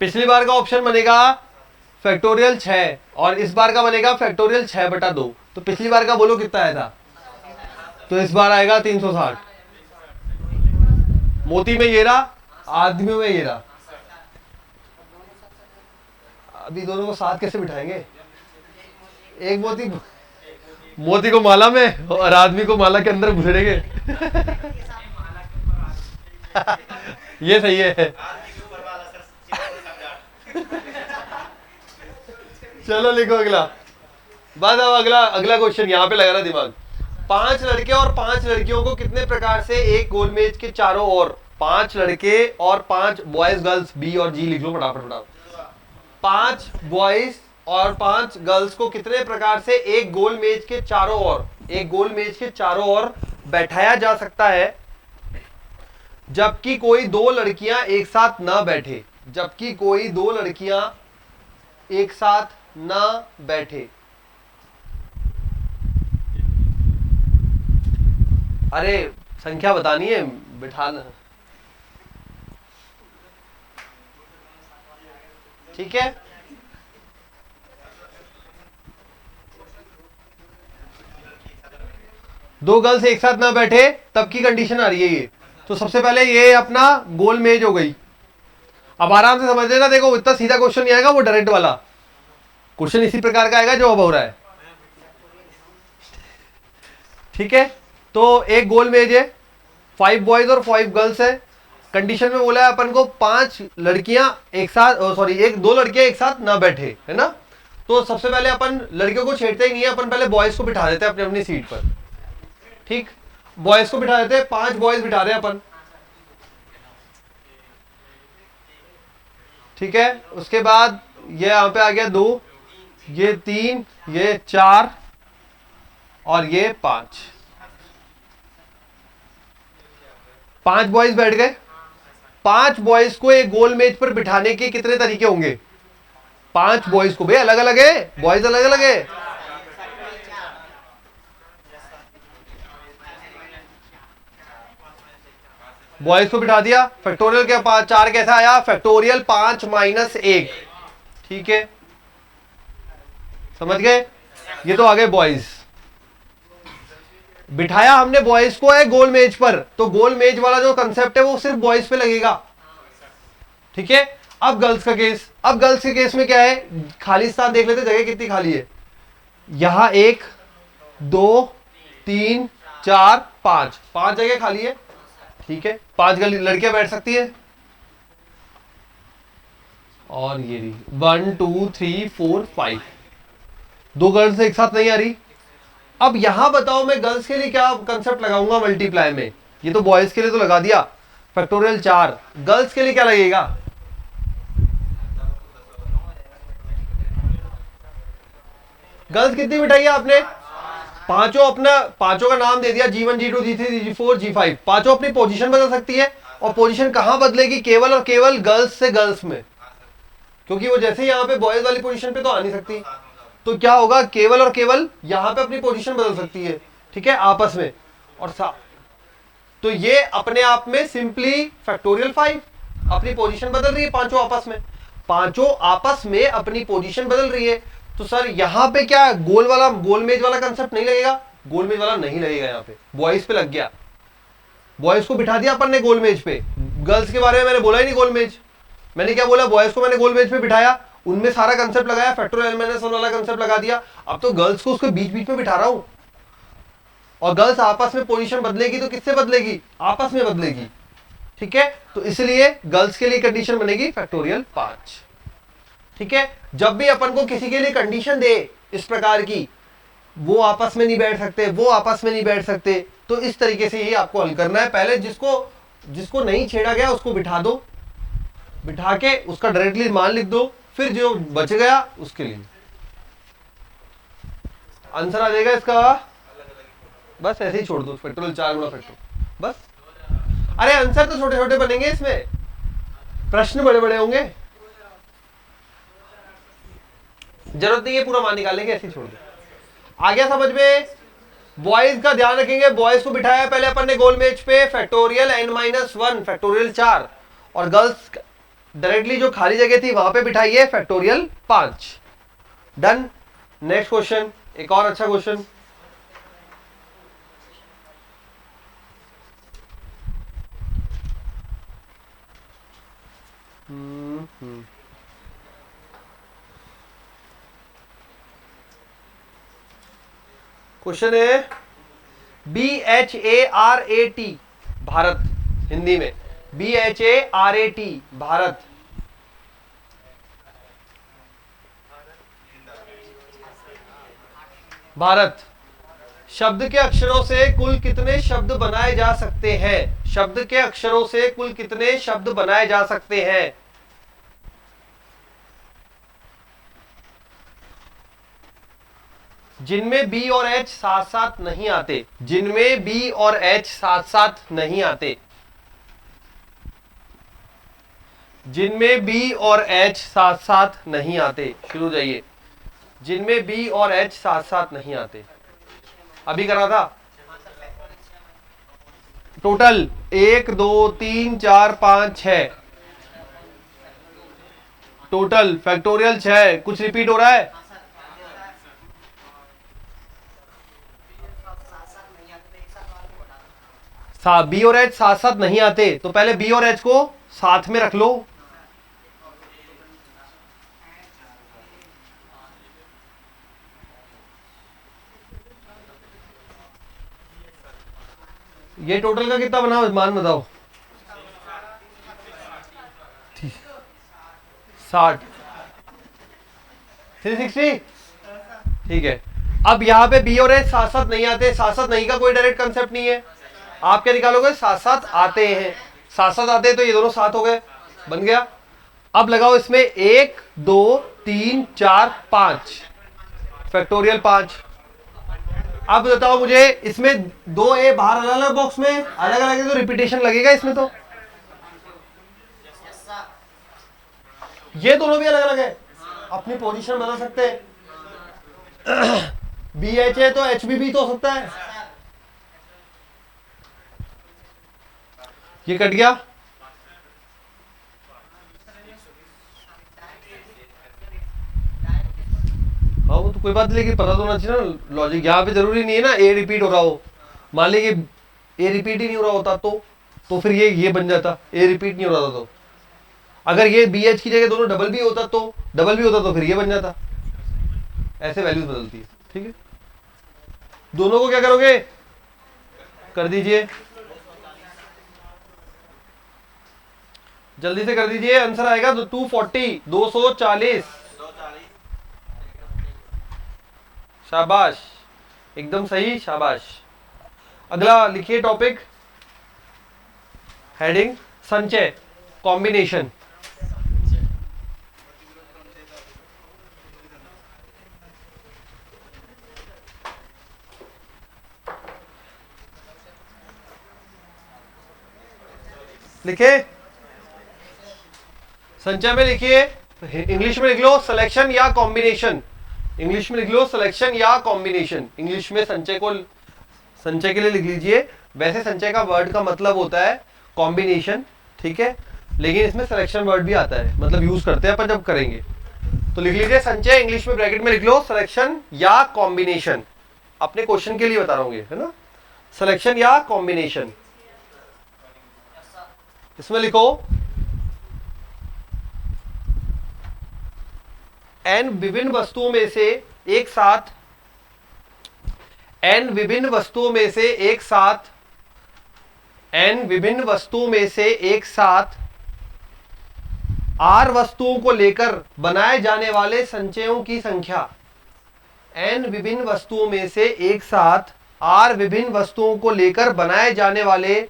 [SPEAKER 1] पिछली बार का ऑप्शन बनेगा फैक्टोरियल 6 और इस बार का बनेगा फैक्टोरियल 6 बटा 2। तो पिछली बार का बोलो कितना आया था? तो इस बार आएगा 360। मोती में ये रहा, आदमियों में ये रहा। अभी दोनों को साथ कैसे बिठाएंगे? एक मोती को माला में और आदमी को माला के अंदर घुसेड़ेंगे। ये सही है। चलो लिखो अगला। बाद अब अगला अगला क्वेश्चन यहाँ पे लगाना दिमाग। 5 लड़के और 5 लड़कियों को कितने प्रकार से एक गोल मेज के चारों ओर, 5 लड़के और 5 बॉयज गर्ल्स, बी और जी लिख लो फटाफट फटाफट। 5 बॉयज और 5 गर्ल्स को कितने प्रकार से एक गोल मेज के चारों ओर, एक गोल मेज के चारों ओर बैठाया जा सकता है जबकि कोई 2 लड़कियां एक साथ ना बैठे, जबकि कोई 2 लड़कियां एक साथ ना बैठे। अरे संख्या बतानी है, बिठाना, ठीक है। दो गर्ल्स एक साथ ना बैठे तब की कंडीशन आ रही है ये। तो सबसे पहले ये अपना गोल मेज हो गई। अब आराम से समझ लेना, देखो इतना सीधा क्वेश्चन नहीं आएगा, वो डायरेक्ट वाला क्वेश्चन इसी प्रकार का आएगा जो अब हो रहा है, ठीक है। तो एक गोल मेज है, 5 बॉयज और 5 गर्ल्स है। कंडीशन में बोला है अपन को 5 लड़कियां एक साथ, सॉरी 2 लड़कियां एक साथ ना बैठे, है ना। तो सबसे पहले अपन लड़कियों को छेड़ते ही नहीं है, अपन पहले बॉयज को बिठा देते हैं अपनी अपनी सीट पर, ठीक। बॉयज को बिठा देते हैं, 5 बॉयज बिठा रहे हैं अपन, ठीक है। उसके बाद ये यहां पे आ गया 2, ये 3, ये 4 और ये 5। 5 बॉयज बैठ गए। 5 बॉयज को एक गोल मेज पर बिठाने के कितने तरीके होंगे? 5 बॉयज को, भाई अलग अलग है, बॉयज अलग अलग है। बॉयज को बिठा दिया, फैक्टोरियल के 4 कैसा आया? फैक्टोरियल 5 - 1, ठीक है, समझ गए। ये तो आ गए बॉयज। बिठाया हमने बॉयज को है गोल मेज पर, तो गोल मेज वाला जो कंसेप्ट है वो सिर्फ बॉयज पे लगेगा, ठीक है। अब गर्ल्स का केस, अब गर्ल्स के केस में क्या है, खाली स्थान देख लेते, जगह कितनी खाली है। यहां 1 2 3 4 5, 5 जगह खाली है, ठीक है। 5 लड़कियां बैठ सकती है। और ये 1 2 3 4 5, 2 गर्ल्स एक साथ नहीं आ रही। अब यहां बताओ मैं गर्ल्स के लिए क्या कंसेप्ट लगाऊंगा मल्टीप्लाई में? ये तो बॉयज के लिए तो लगा दिया फैक्टोरियल 4, गर्ल्स के लिए क्या लगेगा? गर्ल्स कितनी बिठाई है आपने? पांचों अपना, पांचों का नाम दे दिया, G1 G2 G3 G4 G5। पांचों अपनी पोजीशन बदल सकती है, और पोजीशन कहां बदलेगी? केवल और केवल गर्ल्स से गर्ल्स में, क्योंकि वो जैसे यहां पे बॉयज वाली पोजीशन पे तो आ नहीं सकती। तो क्या होगा? केवल और केवल यहां पे अपनी पोजीशन बदल सकती है, ठीक है, आपस में। और तो ये अपने आप में सिंपली फैक्टोरियल 5 अपनी पोजीशन बदल रही है, पांचों आपस में, पांचों आपस में अपनी पोजीशन बदल रही है। तो सर यहां पे क्या गोल वाला, गोल मेज वाला कंसेप्ट नहीं लगेगा? गोल मेज वाला नहीं लगेगा, यहां पे बॉयज पे लग गया। बॉयज को बिठा दिया अपन ने गोल मेज पे। गर्ल्स के बारे में मैंने बोला ही नहीं गोल मेज, मैंने क्या बोला? बॉयज को मैंने गोल मेज पे बिठाया, उनमें सारा कंसेप्ट लगाया, फैक्टोरियल -1 वाला कंसेप्ट लगा दिया। अब तो गर्ल्स को उसके बीच बीच में बिठा रहा हूं, और गर्ल्स आपस में पोजीशन बदलेगी तो किससे बदलेगी? आपस में बदलेगी, ठीक है। तो इसलिए गर्ल्स के लिए कंडीशन बनेगी फैक्टोरियल 5, ठीक है। जब भी अपन को किसी के लिए कंडीशन दे इस प्रकार की, वो आपस में नहीं बैठ सकते, वो आपस में नहीं बैठ सकते, तो इस तरीके से ही आपको हल करना है। पहले जिसको नहीं छेड़ा गया उसको बिठा दो, बिठा के उसका डायरेक्टली मान लिख दो, फिर जो बच गया उसके लिए आंसर आ जाएगा इसका। बस ऐसे ही छोड़ दो, फैक्टोरियल 4 गुना फैक्टर, बस। अरे आंसर तो छोटे छोटे बनेंगे, इसमें प्रश्न बड़े बड़े होंगे, जरूरत नहीं है पूरा मान निकालेंगे, ऐसे ही छोड़ दो। आ गया समझ में? बॉयज का ध्यान रखेंगे, बॉयज को बिठाया पहले अपन ने गोल मेज पे, फैक्टोरियल n-1 फैक्टोरियल 4, और गर्ल्स डायरेक्टली जो खाली जगह थी वहां पे बिठाई है फैक्टोरियल 5। डन। नेक्स्ट क्वेश्चन, एक और अच्छा क्वेश्चन। क्वेश्चन है BHARAT भारत, हिंदी में BHARAT भारत। भारत। शब्द के अक्षरों से कुल कितने शब्द बनाए जा सकते हैं? शब्द के अक्षरों से कुल कितने शब्द बनाए जा सकते हैं? जिनमें बी और एच साथ साथ नहीं आते, जिनमें बी और एच साथ साथ नहीं आते, जिनमें बी और एच साथ साथ नहीं आते। शुरू जाइए। जिनमें बी और एच साथ साथ नहीं आते, अभी करा था। Total 1 2 3 4 5 6, total factorial 6। कुछ रिपीट हो रहा है? बी और एच साथ साथ नहीं आते, तो पहले बी और एच को साथ में रख लो। ये टोटल का कितना बना मान बताओ? 60, 360। ठीक है। अब यहां पे बी और एच साथ साथ नहीं आते, साथ साथ नहीं का कोई डायरेक्ट कंसेप्ट नहीं है। आप क्या निकालोगे? साथ साथ आते हैं। साथ साथ आते हैं तो ये दोनों साथ हो गए, बन गया। अब लगाओ इसमें 1 2 3 4 5, फैक्टोरियल 5। अब बताओ मुझे, इसमें 2 ए बाहर अलग अलग बॉक्स में अलग अलग है, तो रिपीटेशन लगेगा इसमें। तो ये दोनों भी अलग अलग है, अपनी पोजीशन बदल सकते हैं। बी एच है तो एच बी तो हो सकता है। ये कट गया। हाँ वो तो कोई बात नहीं, लेकिन पता तो होना चाहिए ना लॉजिक। यहाँ पे जरूरी नहीं है ना ए रिपीट हो रहा हो। मान लीजिए ए रिपीट ही नहीं हो रहा होता तो फिर ये बन जाता। ए रिपीट नहीं हो रहा था तो अगर ये बी एच की जगह दोनों डबल भी होता तो फिर ये बन जाता। ऐसे वैल्यूज बदलती है। ठीक है, दोनों को क्या करोगे? कर दीजिए, जल्दी से कर दीजिए। आंसर आएगा 240, 240। शाबाश, एकदम सही, शाबाश। अगला लिखिए टॉपिक, हेडिंग संचय, कॉम्बिनेशन। लिखे, संचय में लिखिए। इंग्लिश में लिख लो सिलेक्शन या कॉम्बिनेशन। इंग्लिश में लिख लो सिलेक्शन या कॉम्बिनेशन। इंग्लिश में संचय को, संचय के लिए लिख लीजिए। वैसे संचय का वर्ड का मतलब होता है कॉम्बिनेशन, ठीक है, लेकिन इसमें सिलेक्शन वर्ड भी आता है, मतलब यूज करते हैं अपन जब करेंगे। तो लिख लीजिए संचय, इंग्लिश में ब्रैकेट में लिख लो सिलेक्शन या कॉम्बिनेशन। अपने क्वेश्चन के लिए बता रहा हूँ ये, है ना, सिलेक्शन या कॉम्बिनेशन। इसमें लिखो n विभिन्न वस्तुओं में से एक साथ, n विभिन्न वस्तुओं में से एक साथ, n विभिन्न वस्तुओं में से एक साथ r वस्तुओं को लेकर बनाए जाने वाले संचयों की संख्या। n विभिन्न वस्तुओं में से एक साथ r विभिन्न वस्तुओं को लेकर बनाए जाने वाले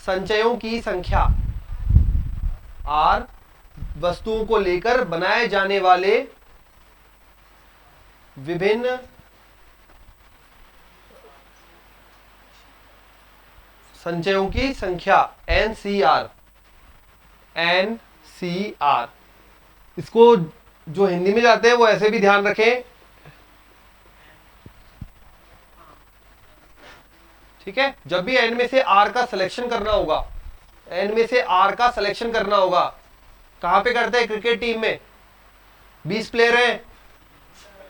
[SPEAKER 1] संचयों की संख्या। r वस्तुओं को लेकर बनाए जाने वाले विभिन्न संचयों की संख्या, NCR। NCR इसको जो हिंदी में जाते हैं वो ऐसे भी ध्यान रखें, ठीक है। जब भी N में से R का सिलेक्शन करना होगा, N में से R का सिलेक्शन करना होगा, कहां पे करते हैं? क्रिकेट टीम में 20 प्लेयर हैं,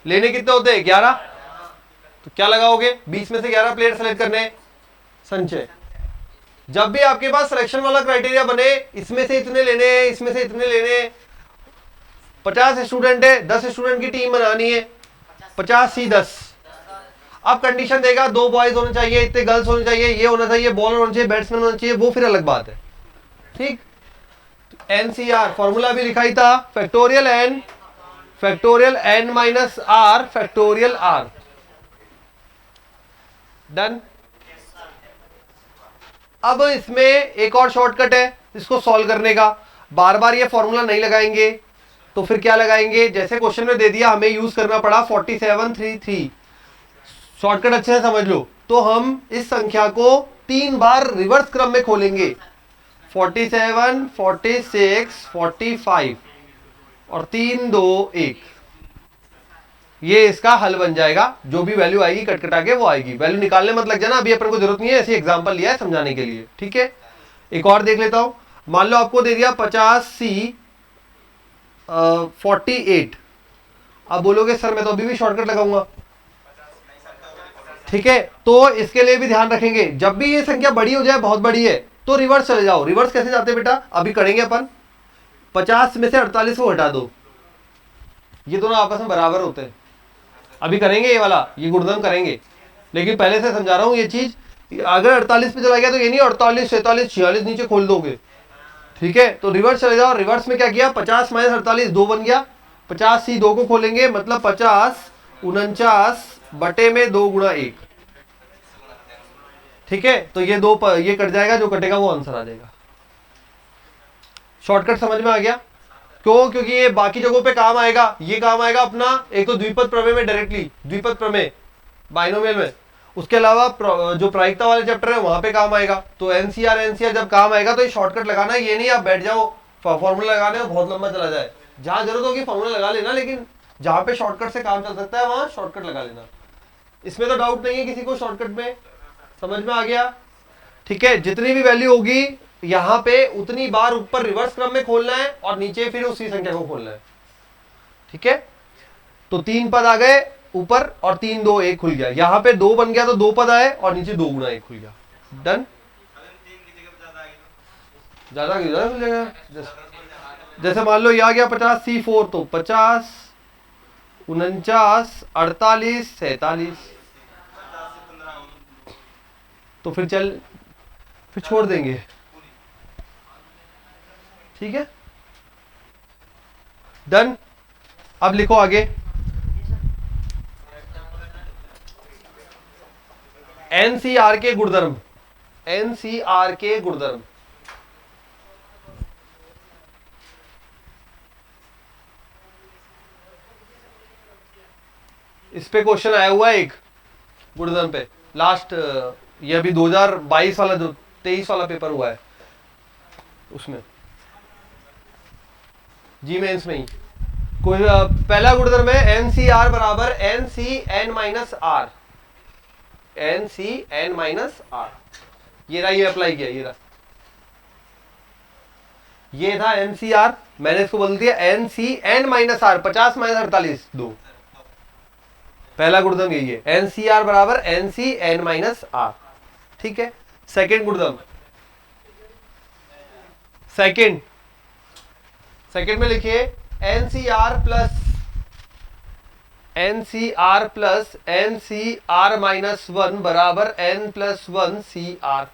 [SPEAKER 1] लेने कितने होते हैं? 11। तो क्या लगाओगे? 20 में से 11 प्लेयर सेलेक्ट करने, संचय। जब भी आपके पास सिलेक्शन वाला क्राइटेरिया बने, इसमें से इतने लेने हैं, इसमें से इतने लेने हैं, 50 स्टूडेंट है, 10 स्टूडेंट की टीम बनानी है, 50C10। अब कंडीशन देगा 2 बॉयज होने चाहिए, इतने गर्ल्स होने चाहिए, ये होना चाहिए, बॉलर होना चाहिए, बैट्समैन होना चाहिए, वो फिर अलग बात है, ठीक। NCR फॉर्मूला भी लिखा ही था, factorial N minus R factorial R। Done. अब इसमें एक और शॉर्टकट है इसको सॉल्व करने का, बार बार ये फॉर्मूला नहीं लगाएंगे, तो फिर क्या लगाएंगे, जैसे क्वेश्चन में दे दिया हमें यूज करना पड़ा 4733, शॉर्टकट अच्छे से समझ लो। तो हम इस संख्या को 3 बार रिवर्स क्रम में खोलेंगे, 47, 46, 45 और 3 2 1, ये इसका हल बन जाएगा। जो भी वैल्यू आएगी कट कटा के वो आएगी, वैल्यू निकालने मत लग जाना, अभी अपन को जरूरत नहीं है, ऐसी एग्जांपल लिया है समझाने के लिए, ठीक है। एक और देख लेता हूं, मान लो आपको दे दिया 50C 48, अब बोलोगे सर मैं तो अभी भी शॉर्टकट लगाऊंगा, ठीक है। तो इसके लिए भी ध्यान रखेंगे, जब भी ये संख्या बड़ी हो जाए, बहुत बड़ी है, तो रिवर्स चले जाओ। रिवर्स कैसे जाते बेटा, अभी करेंगे अपन, 50 में से 48 को हटा दो, ये दोनों आपस में बराबर होते हैं, अभी करेंगे ये वाला, ये गुणधर्म करेंगे, लेकिन पहले से समझा रहा हूं ये चीज। अगर 48 पे चला गया तो ये नहीं 48 47 46 नीचे खोल दोगे, ठीक है। तो रिवर्स चले जाओ, रिवर्स में क्या किया, 50 माइनस 48 2 बन गया, 50C 2 को खोलेंगे, मतलब 50 49 बटे में 2 गुणा 1, ठीक है। तो ये ये कट जाएगा, जो कटेगा वो आंसर आ जाएगा। शॉर्टकट समझ में आ गया, क्यों, क्योंकि ये बाकी जगहों पे काम आएगा, ये काम आएगा अपना एक तो द्विपद प्रमेय में डायरेक्टली, द्विपद प्रमेय बाइनोमियल में, उसके अलावा जो प्रायिकता वाले चैप्टर है वहां पे काम आएगा। तो एनसीआर जब काम आएगा तो ये शॉर्टकट लगाना, ये नहीं आप बैठ जाओ फॉर्मूला लगाने में बहुत लंबा चला जाए, जहां जरूरत होगी फॉर्मूला लगा लेना, लेकिन जहां पे शॉर्टकट से काम चल सकता है वहां शॉर्टकट लगा लेना। इसमें तो डाउट नहीं है किसी को, शॉर्टकट में समझ में आ गया, ठीक है। जितनी भी वैल्यू होगी यहां पे उतनी बार ऊपर रिवर्स क्रम में खोलना है और नीचे फिर उसी संख्या को खोलना है, ठीक है। तो 3 पद आ गए ऊपर और 3 2 1 खुल गया, यहां पे 2 बन गया तो 2 पद आए और नीचे 2 गुणा 1 खुल गया, डन। ज्यादा खुल जाएगा, जैसे मान लो ये आ गया 50C 4, तो 50 49 48 47, तो फिर छोड़ देंगे, ठीक है, डन। अब लिखो आगे, एनसीआर के गुणधर्म, एनसीआर के गुणधर्म, इस पे क्वेश्चन आया हुआ है एक गुणधर्म पे, लास्ट ये अभी 2022 वाला जो 23 वाला पेपर हुआ है उसमें, जी मेंस में ही कोई पहला गुणधर्म है एनसीआर बराबर nCn minus r, nCn minus r, ये रहा, ये अप्लाई किया, ये रहा, ये था एनसीआर, मैंने इसको बोल दिया एनसीएन माइनस आर, 50 माइनस 48 2, पहला गुणधर्म यही है, एनसीआर बराबर एनसीएन माइनस आर, ठीक है। सेकेंड गुणधर्म, सेकेंड में लिखिए एनसीआर प्लस एनसीआर माइनस 1 बराबर n plus 1 C r,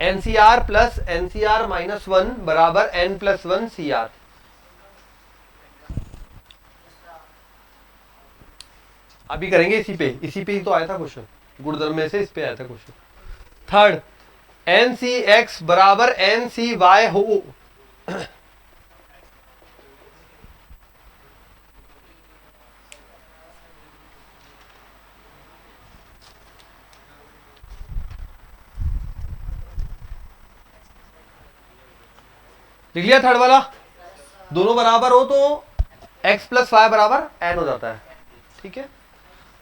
[SPEAKER 1] nCr plus nCr minus 1 बराबर एन प्लस 1 सी आर। अभी करेंगे इसी पे ही तो आया था क्वेश्चन, गुणधर्म में से इस पे आया था question. Third, n C x बराबर एन सी वाई हो, लिख लिया थर्ड वाला, दोनों बराबर हो तो x प्लस वाई बराबर n हो जाता है, ठीक है।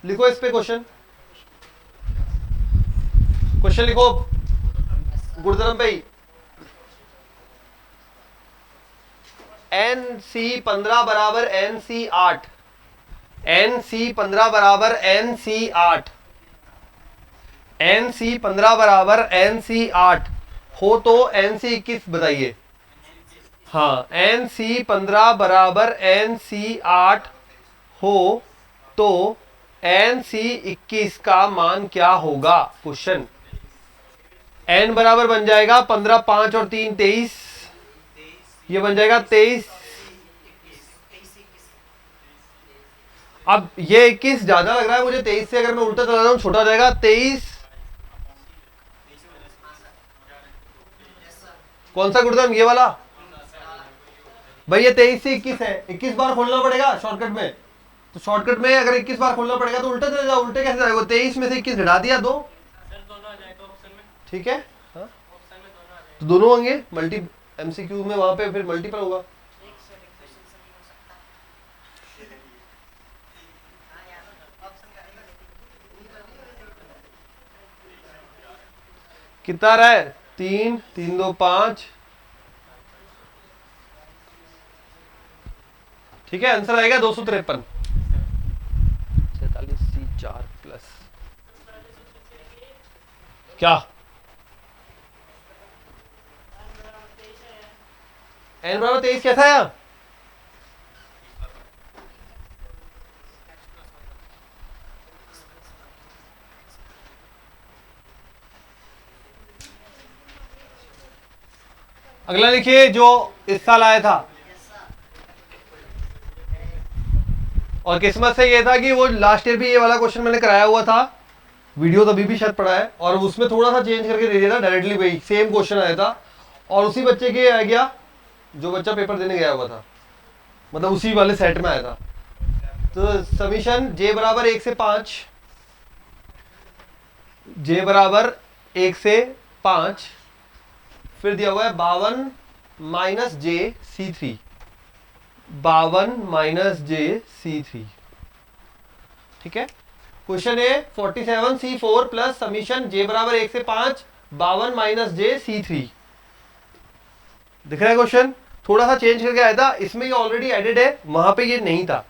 [SPEAKER 1] लिखो इस पे क्वेश्चन लिखो गुणधर्म पे ही, एन सी 15 बराबर एन सी 8, एन सी 15 बराबर एन सी 8, एन सी 15 बराबर एन सी 8 हो तो एन सी 21 बताइए, हाँ, एन सी 15 बराबर एन सी 8 हो तो एन सी 21 का मान क्या होगा, क्वेश्चन। एन बराबर बन जाएगा 15 5 और 3 23, ये बन जाएगा 23, अब ये 21 ज्यादा लग रहा है मुझे, 23 से अगर मैं उल्टा चला रहा हूं छोटा हो जाएगा। 23 कौन सा गुरुदाम, ये वाला भाई, ये 23 से 21 है, 21 बार खोलना पड़ेगा शॉर्टकट में। तो शॉर्टकट में अगर 21 बार खोलना पड़ेगा तो उल्टा चले जाओ, उल्टे कैसे जाएगा? 23 में से 21 घटा दिया, दो, ठीक है। हाँ? तो दोनों होंगे मल्टी, एमसीक्यू में वहां पे फिर मल्टीपल होगा। कितना रहा है? 3 3 2 5, ठीक है। आंसर आएगा 253। 47C4 प्लस क्या n बराबर 23 कैसा है? अगला लिखिए जो इस साल आया था, और किस्मत से ये था कि वो लास्ट ईयर भी ये वाला क्वेश्चन मैंने कराया हुआ था, वीडियो तभी भी शायद पड़ा है, और उसमें थोड़ा सा चेंज करके दे दिया था, डायरेक्टली वही सेम क्वेश्चन आया था, और उसी बच्चे के आ गया जो बच्चा पेपर देने गया हुआ था, मतलब उसी वाले सेट में आया था। तो समीशन j बराबर 1 से 5, j बराबर 1 से 5, फिर दिया हुआ है 52 माइनस जे सी 3, 52 माइनस जे सी 3, ठीक है। क्वेश्चन है 47C4 प्लस समीशन j बराबर 1 से 5, 52 माइनस जे सी 3। दिख रहा है क्वेश्चन? थोड़ा सा चेंज करके आया था, इसमें ये ऑलरेडी एडेड है, वहां पे ये नहीं था।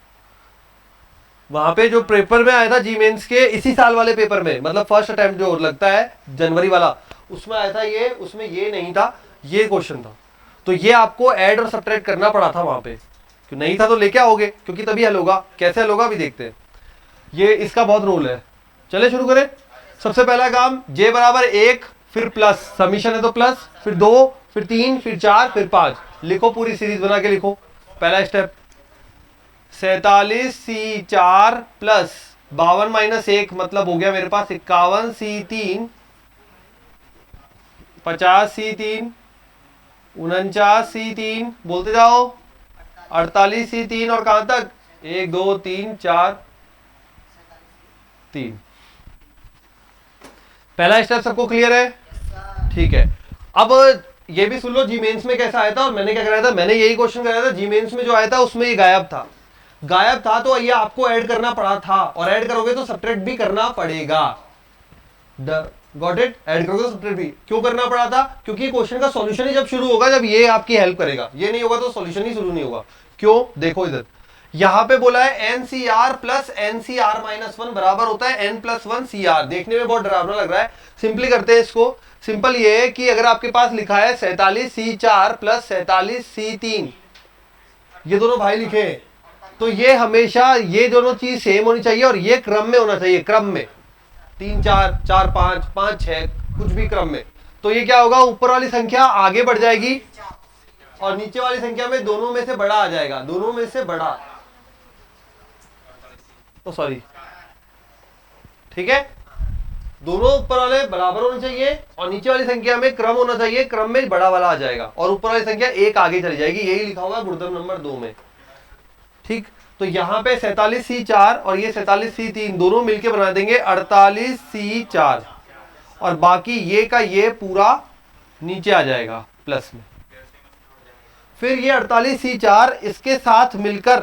[SPEAKER 1] वहां पे जो पेपर में आया था जी मेंस के इसी साल वाले पेपर में, मतलब फर्स्ट अटेम्प्ट जो लगता है जनवरी वाला, उसमें आया था ये, उसमें ये नहीं था, ये क्वेश्चन था। तो ये आपको ऐड और सब्ट्रैक्ट करना पड़ा था वहां पे, क्यों नहीं था तो लेके आओगे, क्योंकि तभी हल होगा। कैसे हल होगा अभी देखते हैं, ये इसका बहुत रोल है। चले शुरू करें। सबसे पहला काम, j बराबर 1 फिर प्लस, समीशन है तो प्लस, फिर 2 फिर 3 फिर 4 फिर 5, लिखो पूरी सीरीज बना के लिखो। पहला स्टेप 47C4 प्लस 52 माइनस 1, मतलब हो गया मेरे पास 51C3, 50C3, 49C3, बोलते जाओ 48C3, और कहां तक? 1 2 3 4 3। पहला स्टेप सबको क्लियर है? ठीक है। अब ये भी सुन लो जी मेंस में कैसा आया था और मैंने क्या कराया था। मैंने यही क्वेश्चन कराया था, जी मेंस में जो आया था उसमें ये गायब था, गायब था, तो ये आपको ऐड करना पड़ा था, और ऐड करोगे तो सब्ट्रैक्ट भी करना पड़ेगा। Got it? ऐड करोगे तो सब्ट्रैक्ट भी क्यों करना पड़ा था? क्योंकि क्वेश्चन का सॉल्यूशन ही जब शुरू होगा जब ये आपकी हेल्प करेगा, ये नहीं होगा तो सॉल्यूशन ही शुरू नहीं होगा। क्यों? देखो इधर, यहां पे बोला है NCR प्लस NCR माइनस 1 बराबर होता है N प्लस 1 CR। देखने में बहुत डरावना लग रहा है, सिंपली करते हैं इसको। सिंपल ये है कि अगर आपके पास लिखा है 47C4 प्लस 47C3, ये दोनों भाई लिखे, तो ये हमेशा ये दोनों चीज सेम होनी चाहिए और ये क्रम में होना चाहिए, क्रम में 3 4 4 5 5 6, कुछ भी क्रम में। तो ये क्या होगा, ऊपर वाली संख्या आगे बढ़ जाएगी और नीचे वाली संख्या में दोनों में से बड़ा आ जाएगा, दोनों में से बड़ा, तो सॉरी, ठीक है। दोनों ऊपर वाले बराबर होने चाहिए और नीचे वाली संख्या में क्रम होना चाहिए, क्रम में बड़ा वाला आ जाएगा और ऊपर वाली संख्या एक आगे चली जाएगी, यही लिखा होगा गुणधर्म नंबर 2 में, ठीक। तो यहां पे 47C4 और ये 47C3 दोनों मिलके बना देंगे 48C4, और बाकी ये का ये पूरा नीचे आ जाएगा प्लस में। फिर ये 48C4 इसके साथ मिलकर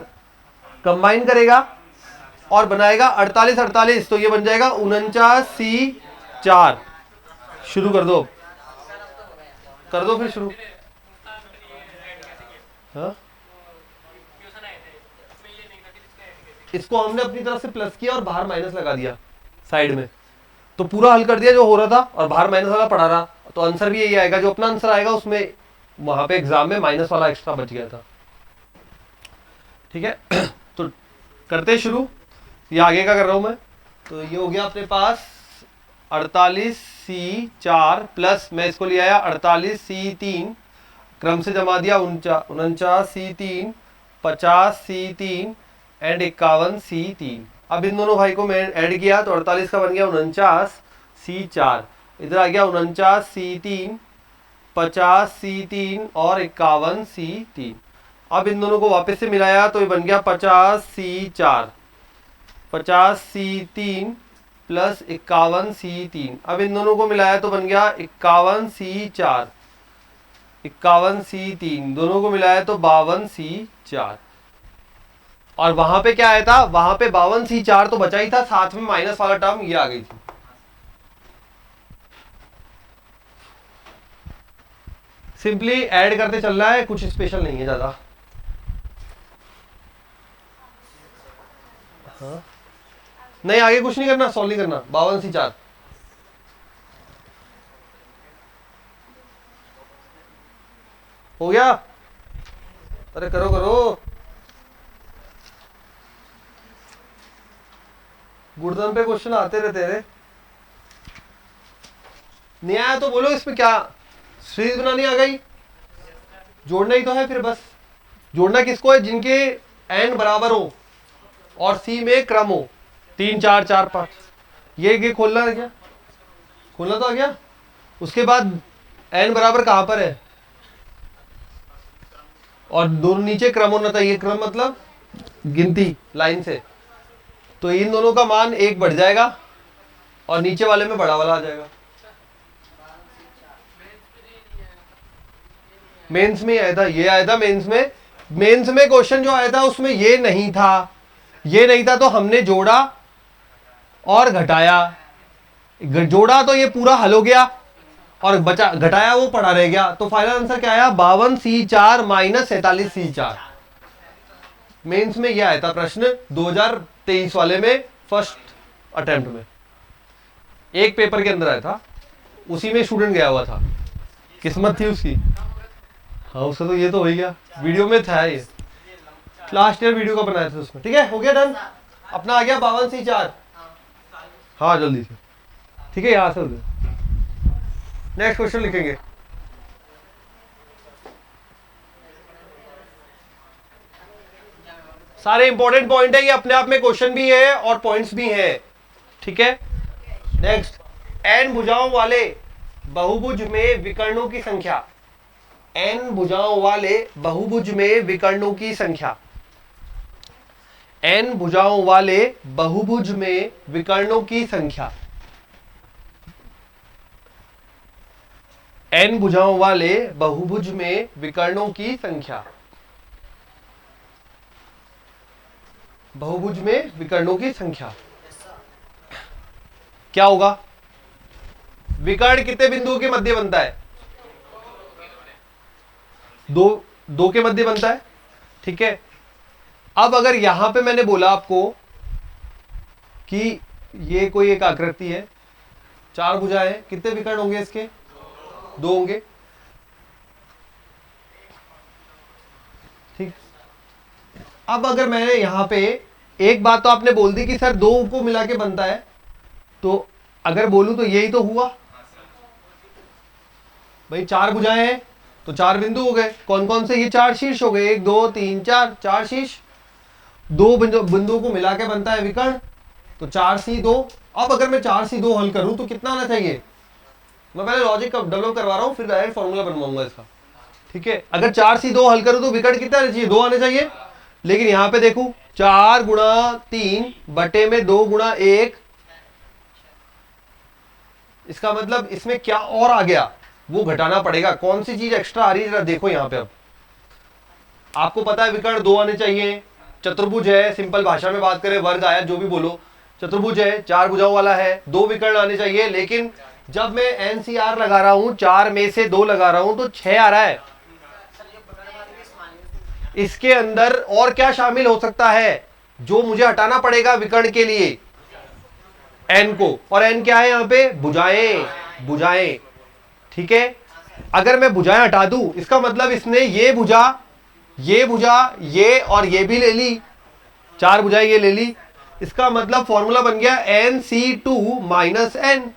[SPEAKER 1] कंबाइन करेगा और बनाएगा 48 48, तो ये बन जाएगा 49C4। शुरू कर दो फिर शुरू। हाँ? इसको हमने अपनी तरफ से प्लस किया और बाहर माइनस लगा दिया साइड में, तो पूरा हल कर दिया जो हो रहा था और बाहर माइनस वाला पड़ा रहा, तो आंसर भी यही आएगा। जो अपना आंसर आएगा उसमें वहां पे एग्जाम में माइनस वाला एक्स्ट्रा बच गया था, ठीक है। तो करते शुरू, ये आगे का कर रहा हूं मैं। तो ये हो गया अपने पास 48C4 प्लस, मैं इसको ले आया 48C3, क्रम से जमा दिया 49C3, 50C3, एंड 51C3। अब इन दोनों भाई को मैं ऐड किया तो 48 का बन गया 49C4। इधर आ गया 49C3, 50C3 और 51C3। अब इन दोनों को वापस से मिलाया तो ये बन गया 50C4, 50C3 प्लस 51C3। अब इन दोनों को मिलाया तो बन गया 51C4, 51C3, दोनों को मिलाया तो 52C4। और वहां पे क्या आया था, वहां पे 52C4 तो बचा ही था, साथ में माइनस वाला टर्म ये आ गई थी। सिंपली ऐड करते चलना है, कुछ स्पेशल नहीं है ज्यादा। हाँ नहीं, आगे कुछ नहीं करना, सॉल्व नहीं करना। 52C4 हो गया। अरे करो करो, गुड़दन पे क्वेश्चन आते रहते हैं। नहीं आया तो बोलो, इसमें क्या सीरीज बनानी आ गई, जोड़ना ही तो है। फिर बस जोड़ना किसको है, जिनके एन बराबर हो और सी में क्रम हो, 3 4 4 5। ये खोलना है क्या, खोलना तो आ गया। उसके बाद एन बराबर कहां पर है, और दोनों नीचे क्रम होना चाहिए। क्रम मतलब गिनती लाइन से, तो इन दोनों का मान 1 बढ़ जाएगा और नीचे वाले में बड़ा वाला आ जाएगा। मेंस में आया था, ये आया था मेंस में। मेंस में क्वेश्चन जो आया था उसमें ये नहीं था, ये नहीं था, तो हमने जोड़ा और घटाया। जोड़ा तो ये पूरा हल हो गया, और बचा घटाया वो पड़ा रह गया। तो फाइनल आंसर क्या आया, 52C4 माइनस 47C4। मेंस में यह आया था प्रश्न 2023 वाले में, फर्स्ट अटेम्प्ट में, एक पेपर के अंदर आया था, उसी में स्टूडेंट गया हुआ था, किस्मत थी उसकी। हाँ उसका तो ये तो हो ही गया, वीडियो में था ये, लास्ट ईयर वीडियो का बनाया था उसमें। ठीक है, हो गया डन, अपना आ गया 52C4। हाँ जल्दी से, ठीक है, यहां से नेक्स्ट क्वेश्चन लिखेंगे। सारे इंपॉर्टेंट पॉइंट है, ये अपने आप में क्वेश्चन भी है और पॉइंट्स भी हैं। ठीक है, नेक्स्ट, एन भुजाओं वाले बहुभुज में विकर्णों की संख्या। एन भुजाओं वाले बहुभुज में विकर्णों की संख्या। एन भुजाओं वाले बहुभुज में विकर्णों की संख्या। एन भुजाओं वाले बहुभुज में विकर्णों की संख्या। बहुभुज में विकर्णों की संख्या क्या होगा, विकर्ण कितने बिंदुओं के मध्य बनता है, दो के मध्य बनता है। ठीक है, अब अगर यहां पे मैंने बोला आपको कि ये कोई एक आकृति है, 4 भुजाएं, कितने विकर्ण होंगे इसके, 2 होंगे। ठीक, अब अगर मैंने यहां पे एक बात तो आपने बोल दी कि सर 2 को मिला के बनता है, तो अगर बोलूं तो यही तो हुआ भाई, 4 भुजाएं हैं तो 4 बिंदु हो गए। कौन कौन से, ये 4 शीर्ष हो गए, 1 2 3 4, 4 शीर्ष, 2 बिंदुओं को मिला के बनता है विकर्ण, तो 4C2। अब अगर मैं 4C2 हल करूं तो कितना आना चाहिए, मैं पहले लॉजिक डेवलप करवा रहा हूं, फिर डायरेक्ट फॉर्मूला बनवाऊंगा इसका। ठीक है, अगर 4C2 हल करूं तो विकर्ण कितना आना चाहिए, 2 आने चाहिए। लेकिन यहां पे देखो 4 गुणा 3 बटे में 2 गुणा 1, इसका मतलब इसमें क्या और आ गया, वो घटाना पड़ेगा। कौन सी चीज एक्स्ट्रा आ रही है जरा देखो यहां पे। अब आपको पता है विकर्ण 2 आने चाहिए, चतुर्भुज है, सिंपल भाषा में बात करें, वर्ग आया जो भी बोलो, चतुर्भुज है, 4 भुजाओं वाला है, 2 विकर्ण आने चाहिए। लेकिन जब मैं एनसीआर लगा रहा हूं, 4 में से 2 लगा रहा हूं तो 6 आ रहा है। इसके अंदर और क्या शामिल हो सकता है जो मुझे हटाना पड़ेगा विकर्ण के लिए, एन को। और एन क्या है यहां पे, भुजाएं, भुजाएं। ठीक है, अगर मैं भुजाएं हटा दूं, इसका मतलब इसने ये भुजा, ये भुजा, ये और ये भी ले ली, 4 भुजाएं ये ले ली। इसका मतलब फॉर्मूला बन गया NC2 माइनस एन,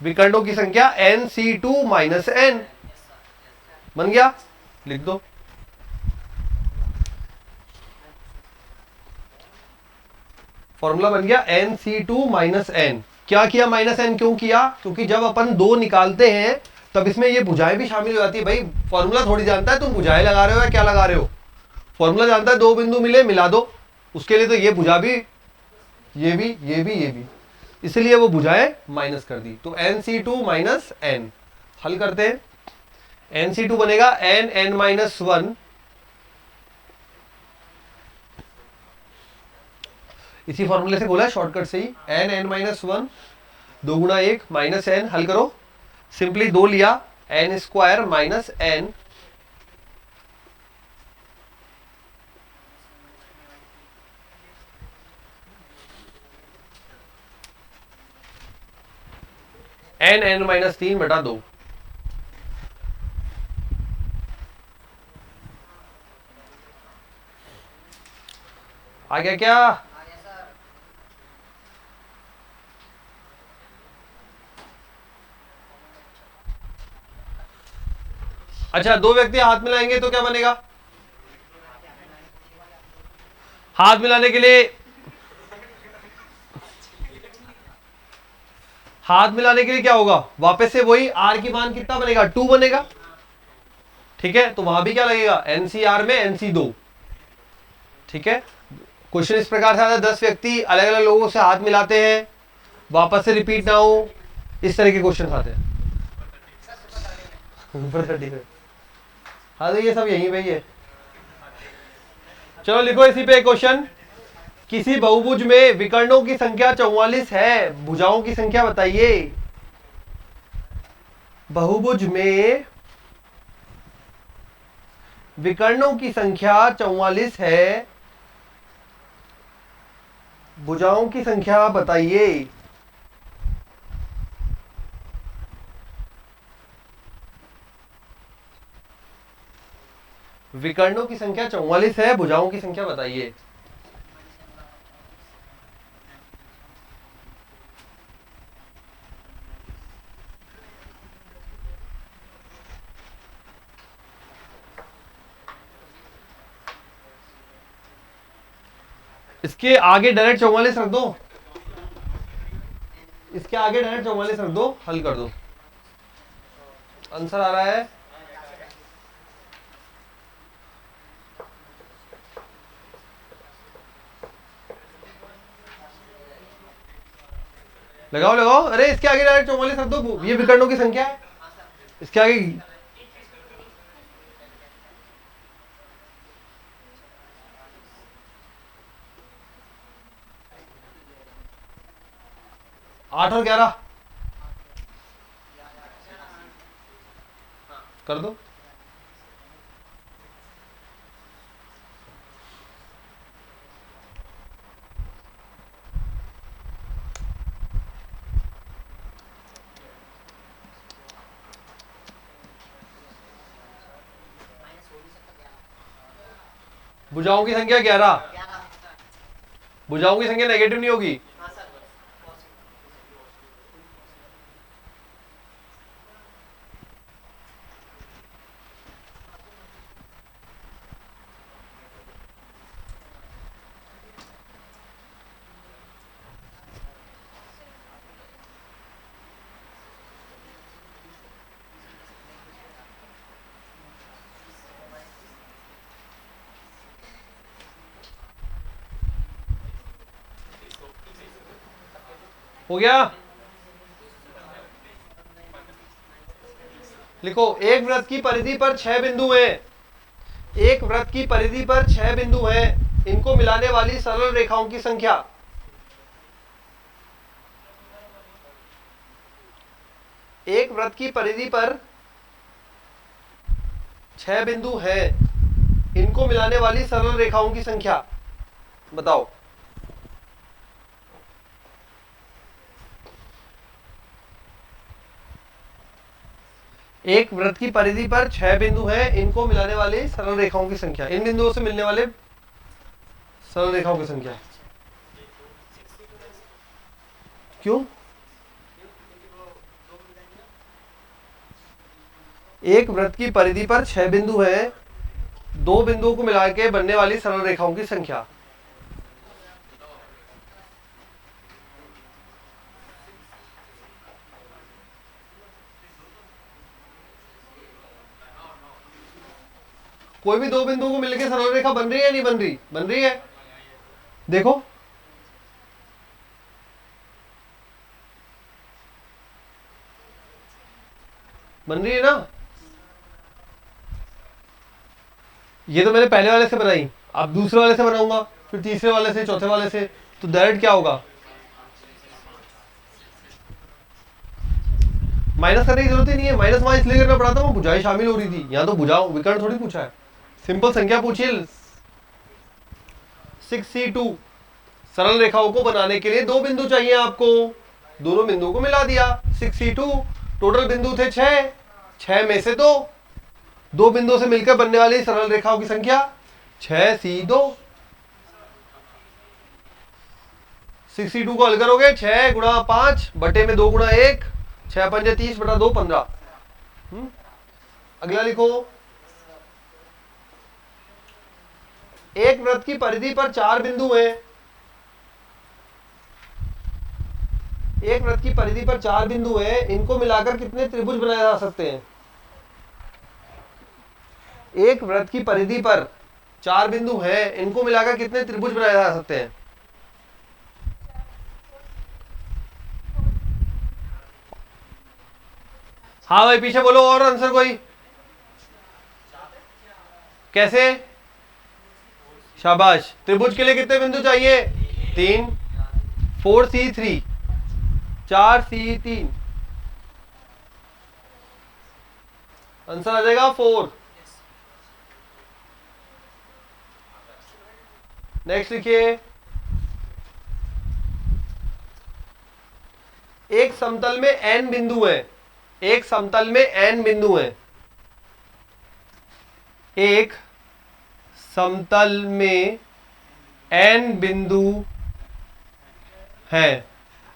[SPEAKER 1] विकर्णों की संख्या NC2 माइनस एन बन गया, लिख दो। फॉर्मूला बन गया NC2 माइनस एन। क्या किया माइनस एन, क्यों किया? क्योंकि जब अपन 2 निकालते हैं तब इसमें ये भुजाएं भी शामिल हो जाती है। भाई फॉर्मूला थोड़ी जानता है तुम भुजाएं लगा रहे हो या क्या लगा रहे हो, फॉर्मूला जानता है 2 बिंदु मिले मिला दो, उसके लिए तो ये भुजा भी, ये भी, ये भी, ये भी, इसलिए वो भुजाएं माइनस कर दी। तो NC2 माइनस एन हल करते हैं। NC2 बनेगा n माइनस 1, इसी फॉर्मूले से बोला शॉर्टकट से ही, n माइनस 1 2 गुणा 1 माइनस n, हल करो सिंपली 2 लिया, n square minus n n minus 3 बटा 2। आ गया क्या? अच्छा 2 व्यक्ति हाथ मिलाएंगे तो क्या बनेगा? हाथ मिलाने के लिए, हाथ मिलाने के लिए क्या होगा? वापस से वही r की मान कितना बनेगा? 2 बनेगा। ठीक है, तो वहां भी क्या लगेगा? NCR में NC2। ठीक है, क्वेश्चन इस प्रकार से आता है, 10 व्यक्ति अलग अलग लोगों से हाथ मिलाते हैं, वापस से रिपीट ना हो, इस तरह के क्वेश्चन आते हैं। हाँ तो ये सब यहीं पे ही है। चलो लिखो इसी पे क्वेश्चन, किसी बहुभुज में विकर्णों की संख्या 44 है, भुजाओं की संख्या बताइए। बहुभुज में विकर्णों की संख्या 44 है, भुजाओं की संख्या बताइए। विकर्णों की संख्या 44 है, भुजाओं की संख्या बताइए। इसके आगे डायरेक्ट 44 रख दो, इसके आगे डायरेक्ट 44 रख दो, हल कर दो। आंसर आ रहा है लगाओ लगाओ, अरे इसके आगे डायरेक्ट 44 रख दो, ये विकर्णों की संख्या है, इसके आगे 8 और 11 कर दो। भुजाओं की संख्या 11, भुजाओं की संख्या नेगेटिव नहीं होगी। हो गया, लिखो एक वृत्त की परिधि पर 6 बिंदु हैं, एक वृत्त की परिधि पर 6 बिंदु हैं, इनको मिलाने वाली सरल रेखाओं की संख्या। एक वृत्त की परिधि पर 6 बिंदु हैं, इनको मिलाने वाली सरल रेखाओं की संख्या बताओ। एक वृत्त की परिधि पर 6 बिंदु हैं, इनको मिलाने वाली सरल रेखाओं की संख्या, इन बिंदुओं से मिलने वाले सरल रेखाओं की संख्या। क्यों? एक वृत्त की परिधि पर 6 बिंदु हैं, 2 बिंदुओं को मिला के बनने वाली सरल रेखाओं की संख्या। कोई भी दो बिंदुओं को मिलकर सरल रेखा बन रही है या नहीं बन रही? बन रही है। देखो बन रही है ना। ये तो मैंने पहले वाले से बनाई, अब दूसरे वाले से बनाऊंगा, फिर तीसरे वाले से, चौथे वाले से, तो डायरेक्ट क्या होगा? माइनस करने की जरूरत ही नहीं है। माइनस वहां इसलिए करना पड़ा था, वो भुजाएं शामिल हो रही थी। यहाँ तो भुजा विकर्ण थोड़ी पूछा है, सिंपल संख्या पूछिए। 6C2 सरल रेखाओं को बनाने के लिए दो बिंदु चाहिए आपको, दोनों बिंदुओं को मिला दिया। 6C2 टोटल बिंदु थे 6, 6 में से दो बिंदुओं से मिलकर बनने वाली सरल रेखाओं की संख्या 6C2। 6C2 को हल करोगे 6 गुणा 5 बटे में 2 गुणा 1, 6 पंजे 30 बटा 2 15। अगला लिखो, एक वृत्त की परिधि पर 4 बिंदु हैं। एक वृत्त की परिधि पर 4 बिंदु हैं, इनको मिलाकर कितने त्रिभुज बनाए जा सकते हैं? एक वृत्त की परिधि पर 4 बिंदु हैं, इनको मिलाकर कितने त्रिभुज बनाए जा सकते हैं? हाँ भाई पीछे बोलो और आंसर कोई। कैसे? शाबाश। त्रिभुज के लिए कितने बिंदु चाहिए? 3। 4C3 4C3, आंसर आ जाएगा 4। नेक्स्ट लिखिए, एक समतल में n बिंदु है। एक समतल में n बिंदु है। एक समतल में n बिंदु हैं,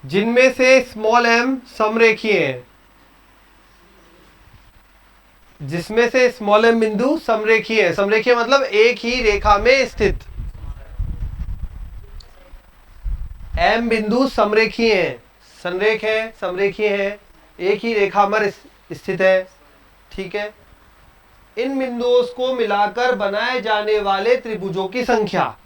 [SPEAKER 1] जिनमें से स्मॉल m समरेखीय है। जिसमें से स्मॉल m बिंदु समरेखीय है। समरेखीय मतलब एक ही रेखा में स्थित। m बिंदु समरेखीय है, संरेख है, समरेखीय है, एक ही रेखा पर स्थित है। ठीक है। इन बिंदुओं को मिलाकर बनाए जाने वाले त्रिभुजों की संख्या।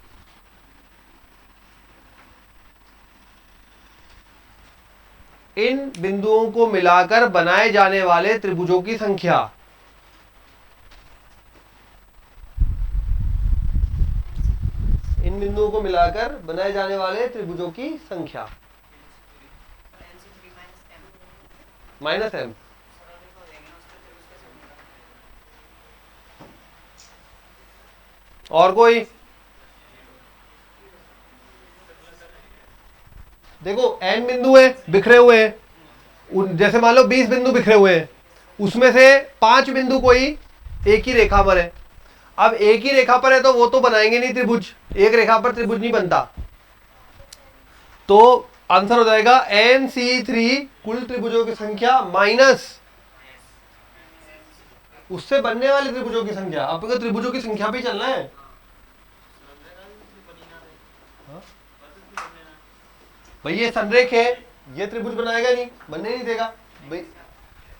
[SPEAKER 1] इन बिंदुओं को मिलाकर बनाए जाने वाले त्रिभुजों की संख्या। इन बिंदुओं को मिलाकर बनाए जाने वाले त्रिभुजों की संख्या -m। और कोई? देखो n बिंदु है बिखरे हुए हैं, जैसे मान लो 20 बिंदु बिखरे हुए हैं, उसमें से 5 बिंदु कोई एक ही रेखा पर है। अब एक ही रेखा पर है तो वो तो बनाएंगे नहीं त्रिभुज, एक रेखा पर त्रिभुज नहीं बनता। तो आंसर हो जाएगा NC3 कुल त्रिभुजों की संख्या माइनस उससे बनने वाले त्रिभुजों की संख्या। आपको त्रिभुजों की संख्या पे चलना है। भाई ये संरेख है, ये त्रिभुज बनाएगा नहीं, बनने नहीं देगा भाई।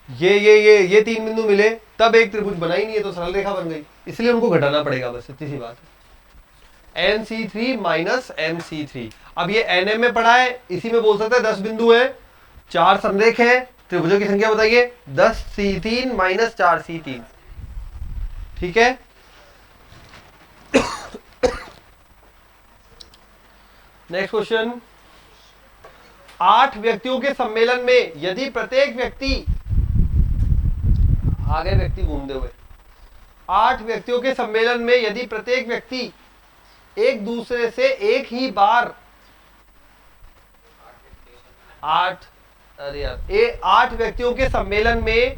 [SPEAKER 1] ये 3 बिंदु मिले तब एक त्रिभुज बना ही नहीं है, तो सरल रेखा बन गई, इसलिए उनको घटाना पड़ेगा, बस इतनी सी बात है। NC3 minus MC3। अब ये NM में पढ़ा है, इसी में बोल सकते हैं 10 बिंदु है, 4 संरेख है, त्रिभुजों की संख्या बताइए। 10C3 minus 4C3। ठीक है। नेक्स्ट क्वेश्चन, 8 व्यक्तियों के सम्मेलन में यदि प्रत्येक व्यक्ति, आगे व्यक्ति घूमते हुए, 8 व्यक्तियों के सम्मेलन में यदि प्रत्येक व्यक्ति एक दूसरे से एक ही बार 8 व्यक्तियों के सम्मेलन में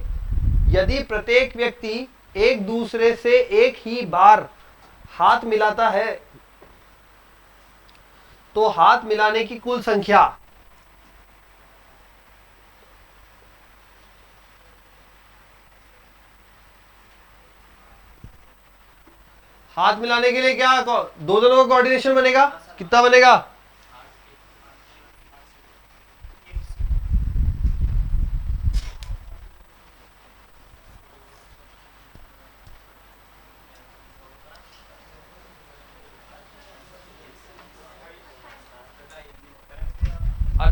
[SPEAKER 1] यदि प्रत्येक व्यक्ति एक दूसरे से एक ही बार हाथ मिलाता है, तो हाथ मिलाने की कुल संख्या। हाथ मिलाने के लिए क्या दो जनों का कोऑर्डिनेशन बनेगा, कितना बनेगा?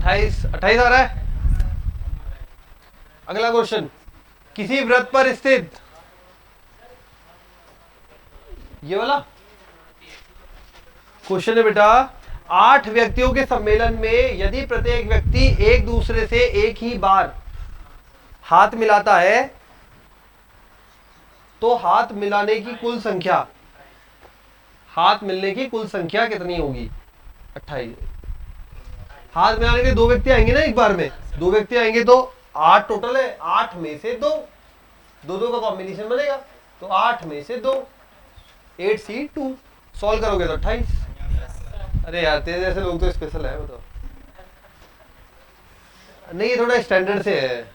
[SPEAKER 1] 28 28 आ रहा है। अगला क्वेश्चन, किसी वृत्त पर स्थित, ये वाला क्वेश्चन है बेटा, 8 व्यक्तियों के सम्मेलन में यदि प्रत्येक व्यक्ति एक दूसरे से एक ही बार हाथ मिलाता है तो हाथ मिलाने की कुल संख्या, हाथ मिलने की कुल संख्या कितनी होगी? 28। हाथ मिलाने के 2 व्यक्ति आएंगे ना एक बार में, 2 व्यक्ति आएंगे तो 8 टोटल है, 8 में से 2, 2 का कॉम्बिनेशन बनेगा, तो 8 में से 2, 8C2, सॉल्व करोगे तो 28। अरे यार तेरे जैसे लोग तो स्पेशल है, बताओ। नहीं ये थोड़ा स्टैंडर्ड से है।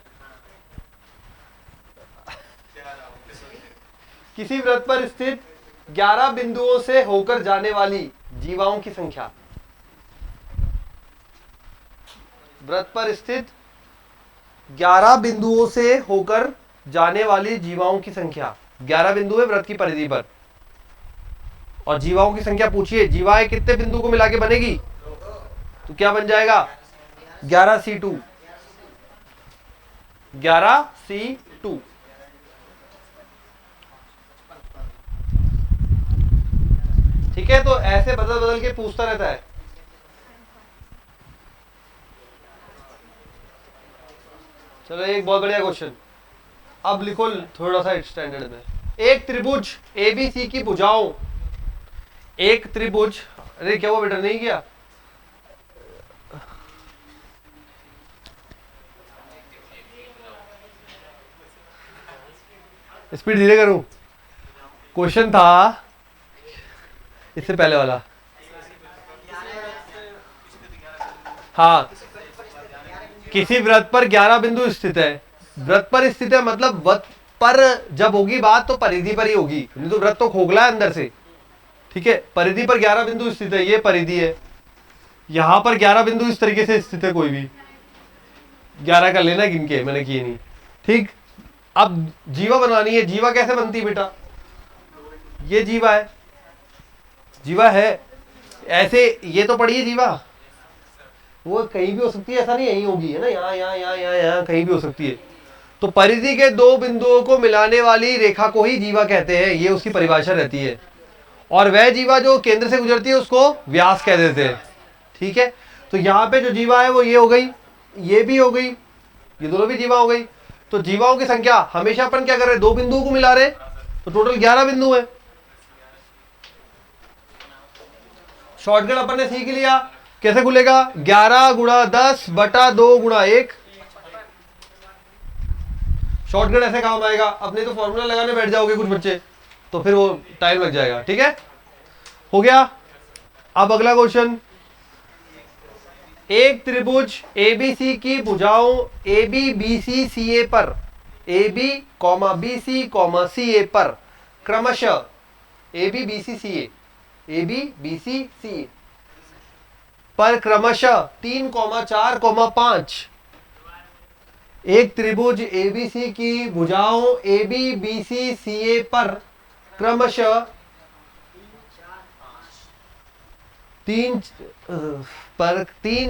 [SPEAKER 1] किसी वृत्त पर स्थित 11 बिंदुओं से होकर जाने वाली जीवाओं की संख्या, वृत्त पर स्थित 11 बिंदुओं से होकर जाने वाली जीवाओं की संख्या, 11 बिंदु है वृत्त की परिधि पर, और जीवाओं की संख्या पूछिए, जीवाएं कितने बिंदु को मिला के बनेगी? तो क्या बन जाएगा? 11C2, 11C2। ठीक है, तो ऐसे बदल बदल के पूछता रहता है। चलो एक बहुत बढ़िया क्वेश्चन, अब लिखो थोड़ा सा स्टैंडर्ड में। एक त्रिभुज एबीसी की भुजाओं, एक त्रिभुज, अरे क्या वो बेटा नहीं किया? स्पीड धीरे करूं। क्वेश्चन था इससे पहले वाला, हाँ, किसी वृत्त पर 11 बिंदु स्थित है, वृत्त पर स्थित है मतलब वृत्त पर जब होगी बात तो परिधि पर ही होगी, नहीं तो वृत्त तो खोखला है अंदर से। ठीक है, परिधि पर 11 बिंदु स्थित है, ये परिधि है, यहां पर 11 बिंदु इस तरीके से स्थित है, कोई भी 11 कर लेना गिन के, मैंने किए नहीं। ठीक, अब जीवा बनानी है। जीवा कैसे बनती है बेटा? ये जीवा है, जीवा है ऐसे, ये तो पढ़िए जीवा, वो कहीं भी हो सकती है, ऐसा नहीं यही होगी, है ना, यहाँ यहाँ यहाँ यहाँ यहाँ कहीं भी हो सकती है। तो परिधि के 2 बिंदुओं को मिलाने वाली रेखा को ही जीवा कहते हैं, ये उसकी परिभाषा रहती है। और वह जीवा जो केंद्र से गुजरती है उसको व्यास कह देते हैं। ठीक है, तो यहाँ पे जो जीवा है वो ये हो गई, ये भी हो गई, ये दोनों भी जीवा हो गई। तो जीवाओं की संख्या हमेशा अपन क्या कर रहे हैं? 2 बिंदुओं को मिला रहे, तो टोटल 11 बिंदु है। शॉर्टकट अपन ने सीख लिया, कैसे खुलेगा? 11 गुणा 10 बटा 2 गुणा 1। शॉर्टकट ऐसे काम आएगा, अपने तो फॉर्मूला लगाने बैठ जाओगे कुछ बच्चे तो फिर वो टाइम लग जाएगा। ठीक है, हो गया। अब अगला क्वेश्चन, एक त्रिभुज एबीसी की भुजाओं AB BC CA पर, AB, BC, CA पर क्रमशः AB BC CA, AB BC CA पर क्रमशः 3, 4, 5। एक त्रिभुज ABC की भुजाओं AB BC CA पर क्रमशः 3,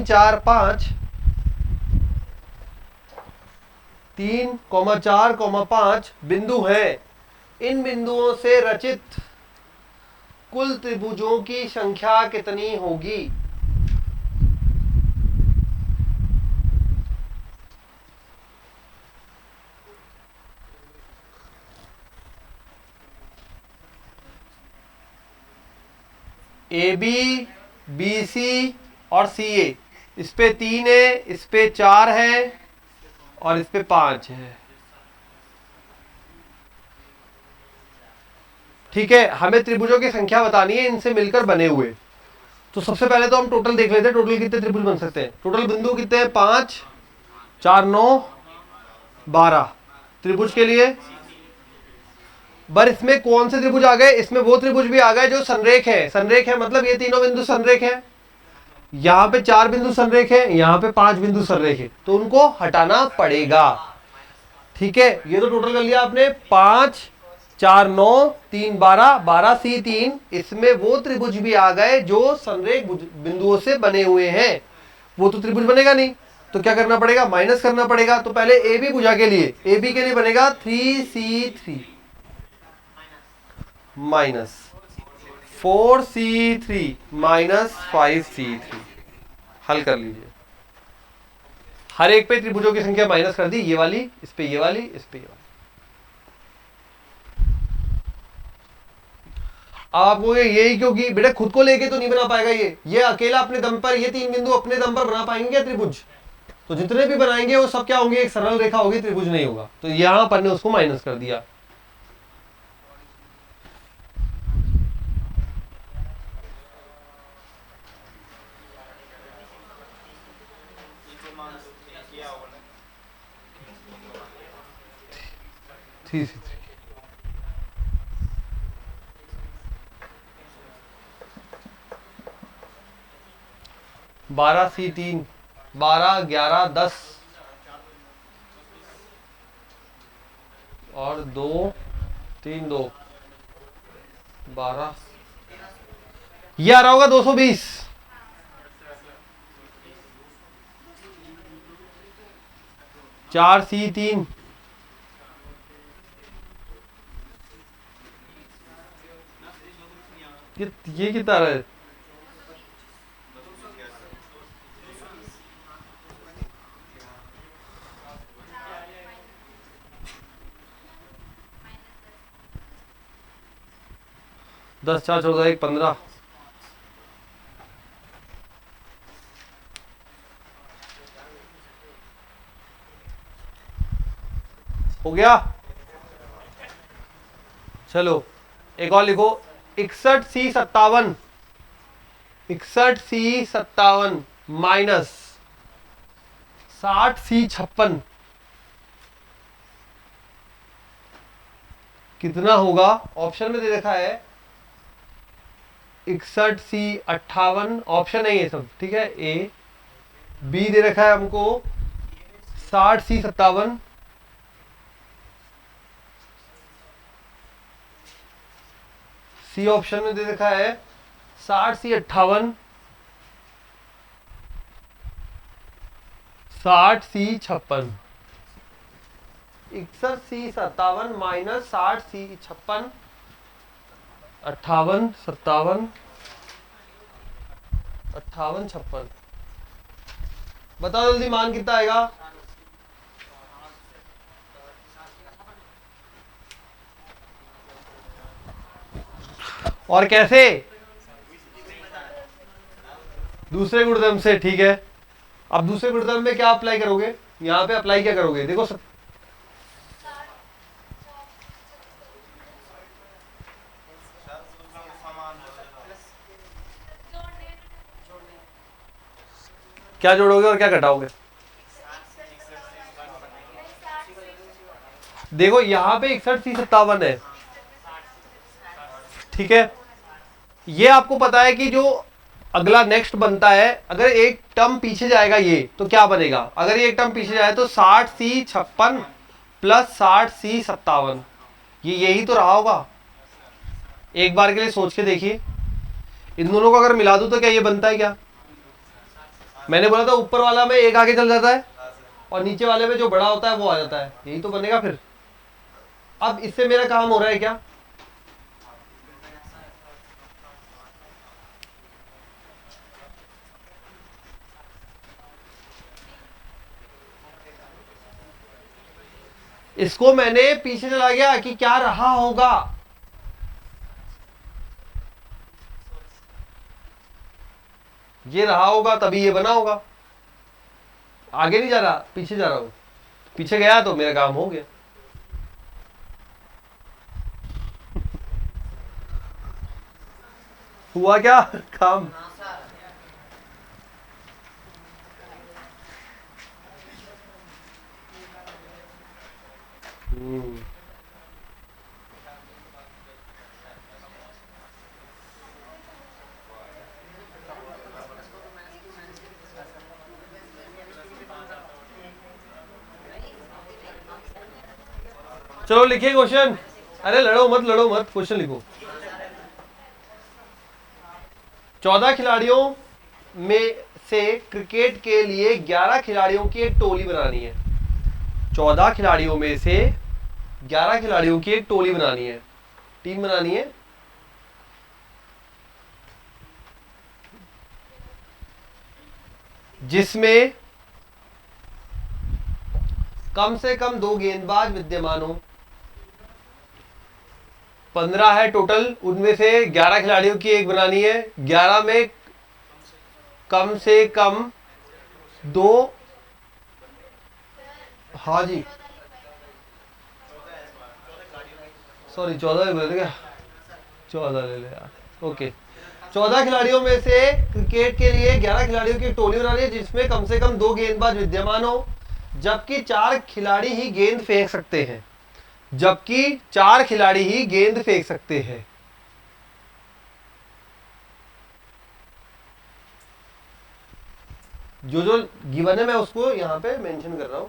[SPEAKER 1] 4, 5, 3, 4, 5 बिंदु हैं। इन बिंदुओं से रचित कुल त्रिभुजों की संख्या कितनी होगी? AB, BC और CA, इस पे 3 है, इस पे 4 है और इस पे 5 है। ठीक है, हमें त्रिभुजों की संख्या बतानी है इनसे मिलकर बने हुए। तो सबसे पहले तो हम टोटल देख लेते हैं, टोटल कितने त्रिभुज बन सकते हैं। टोटल बिंदु कितने हैं? 5, 4, 9, 12 त्रिभुज के लिए। पर इसमें कौन से त्रिभुज आ गए? इसमें वो त्रिभुज भी आ गए जो संरेख है। संरेख है मतलब ये तीनों बिंदु संरेख है, यहाँ पे 4 बिंदु संरेख है, यहाँ पे 5 बिंदु संरेख है, तो उनको हटाना पड़ेगा। ठीक है, ये तो टोटल कर लिया आपने। 5, 4, 9, 3, 12, 12C3। इसमें वो त्रिभुज भी आ गए जो संरेख बिंदुओं से बने हुए हैं। वो तो त्रिभुज बनेगा नहीं, तो क्या करना पड़ेगा, माइनस करना पड़ेगा। तो पहले ए बी भुजा के लिए, ए बी के लिए बनेगा 3C3 minus 4C3 minus 5C3। हल कर लीजिए, हर एक पे त्रिभुजों की संख्या माइनस कर दी, ये वाली इस पे, ये वाली इस पे, ये वाली। आप बोले यही क्योंकि बेटा खुद को लेके तो नहीं बना पाएगा ये अकेला अपने दम पर, ये 3 बिंदु अपने दम पर बना पाएंगे क्या त्रिभुज? तो जितने भी बनाएंगे वो सब क्या होंगे, एक सरल रेखा होगी, त्रिभुज नहीं होगा। तो यहां पर ने उसको माइनस कर दिया। थ्री 12C3 12 11 10 और 2 3 2 12, ये आ रहा होगा 220। चार C3 ये कितना रहा है? दस 4 14 1 15। हो गया। चलो एक और लिखो, 61C57 61C57 माइनस 60C56 कितना होगा? ऑप्शन में दे रखा है 61C58, ऑप्शन है ये सब, ठीक है। ए बी दे रखा है हमको 60C57, सी ऑप्शन में दे रखा है 60C58, 60C56। 61C57 minus 60C56, 58 57 58 56। बताओ जल्दी, मान कितना आएगा? और कैसे? दूसरे गुणधर्म से, ठीक है। अब दूसरे गुणधर्म में क्या अप्लाई करोगे? यहां पे अप्लाई क्या करोगे? देखो क्या जोड़ोगे और क्या घटाओगे? देखो यहां पे 61C57 है, ठीक है। ये आपको पता है कि जो अगला नेक्स्ट बनता है, अगर एक टर्म पीछे जाएगा ये, तो क्या बनेगा? अगर ये एक टर्म पीछे जाए तो 60C56 प्लस 60C57, ये यही तो रहा होगा। एक बार के लिए सोच के देखिए, इन दोनों को अगर मिला दूं तो क्या ये बनता है क्या? मैंने बोला था ऊपर वाला में एक आगे चल जाता है और नीचे वाले में जो बड़ा होता है वो आ जाता है, यही तो बनेगा फिर। अब इससे मेरा काम हो रहा है क्या? इसको मैंने पीछे चला गया कि क्या रहा होगा। ये रहा होगा तभी ये बना होगा। आगे नहीं जा रहा, पीछे जा रहा हूं। पीछे गया तो मेरा काम हो गया। हुआ क्या काम? चलो लिखिए क्वेश्चन। अरे लड़ो मत, क्वेश्चन लिखो। 14 खिलाड़ियों में से क्रिकेट के लिए 11 खिलाड़ियों की एक टोली बनानी है। 14 खिलाड़ियों में से 11 खिलाड़ियों की एक टोली बनानी है, टीम बनानी है, जिसमें कम से कम 2 गेंदबाज विद्यमान हो। 15 है टोटल, उनमें से 11 खिलाड़ियों की एक बनानी है। 11 में कम से कम 2, हाँ जी सॉरी 14 बोले थे क्या, 14 ले ले यार, ओके। 14 खिलाड़ियों में से क्रिकेट के लिए 11 खिलाड़ियों की एक टोली बनानी है, जिसमें कम से कम 2 गेंदबाज विद्यमान हो, जबकि 4 खिलाड़ी ही गेंद फेंक सकते हैं, जबकि 4 खिलाड़ी ही गेंद फेंक सकते हैं। जो जो गिवन है मैं उसको यहां पे मेंशन कर रहा हूं।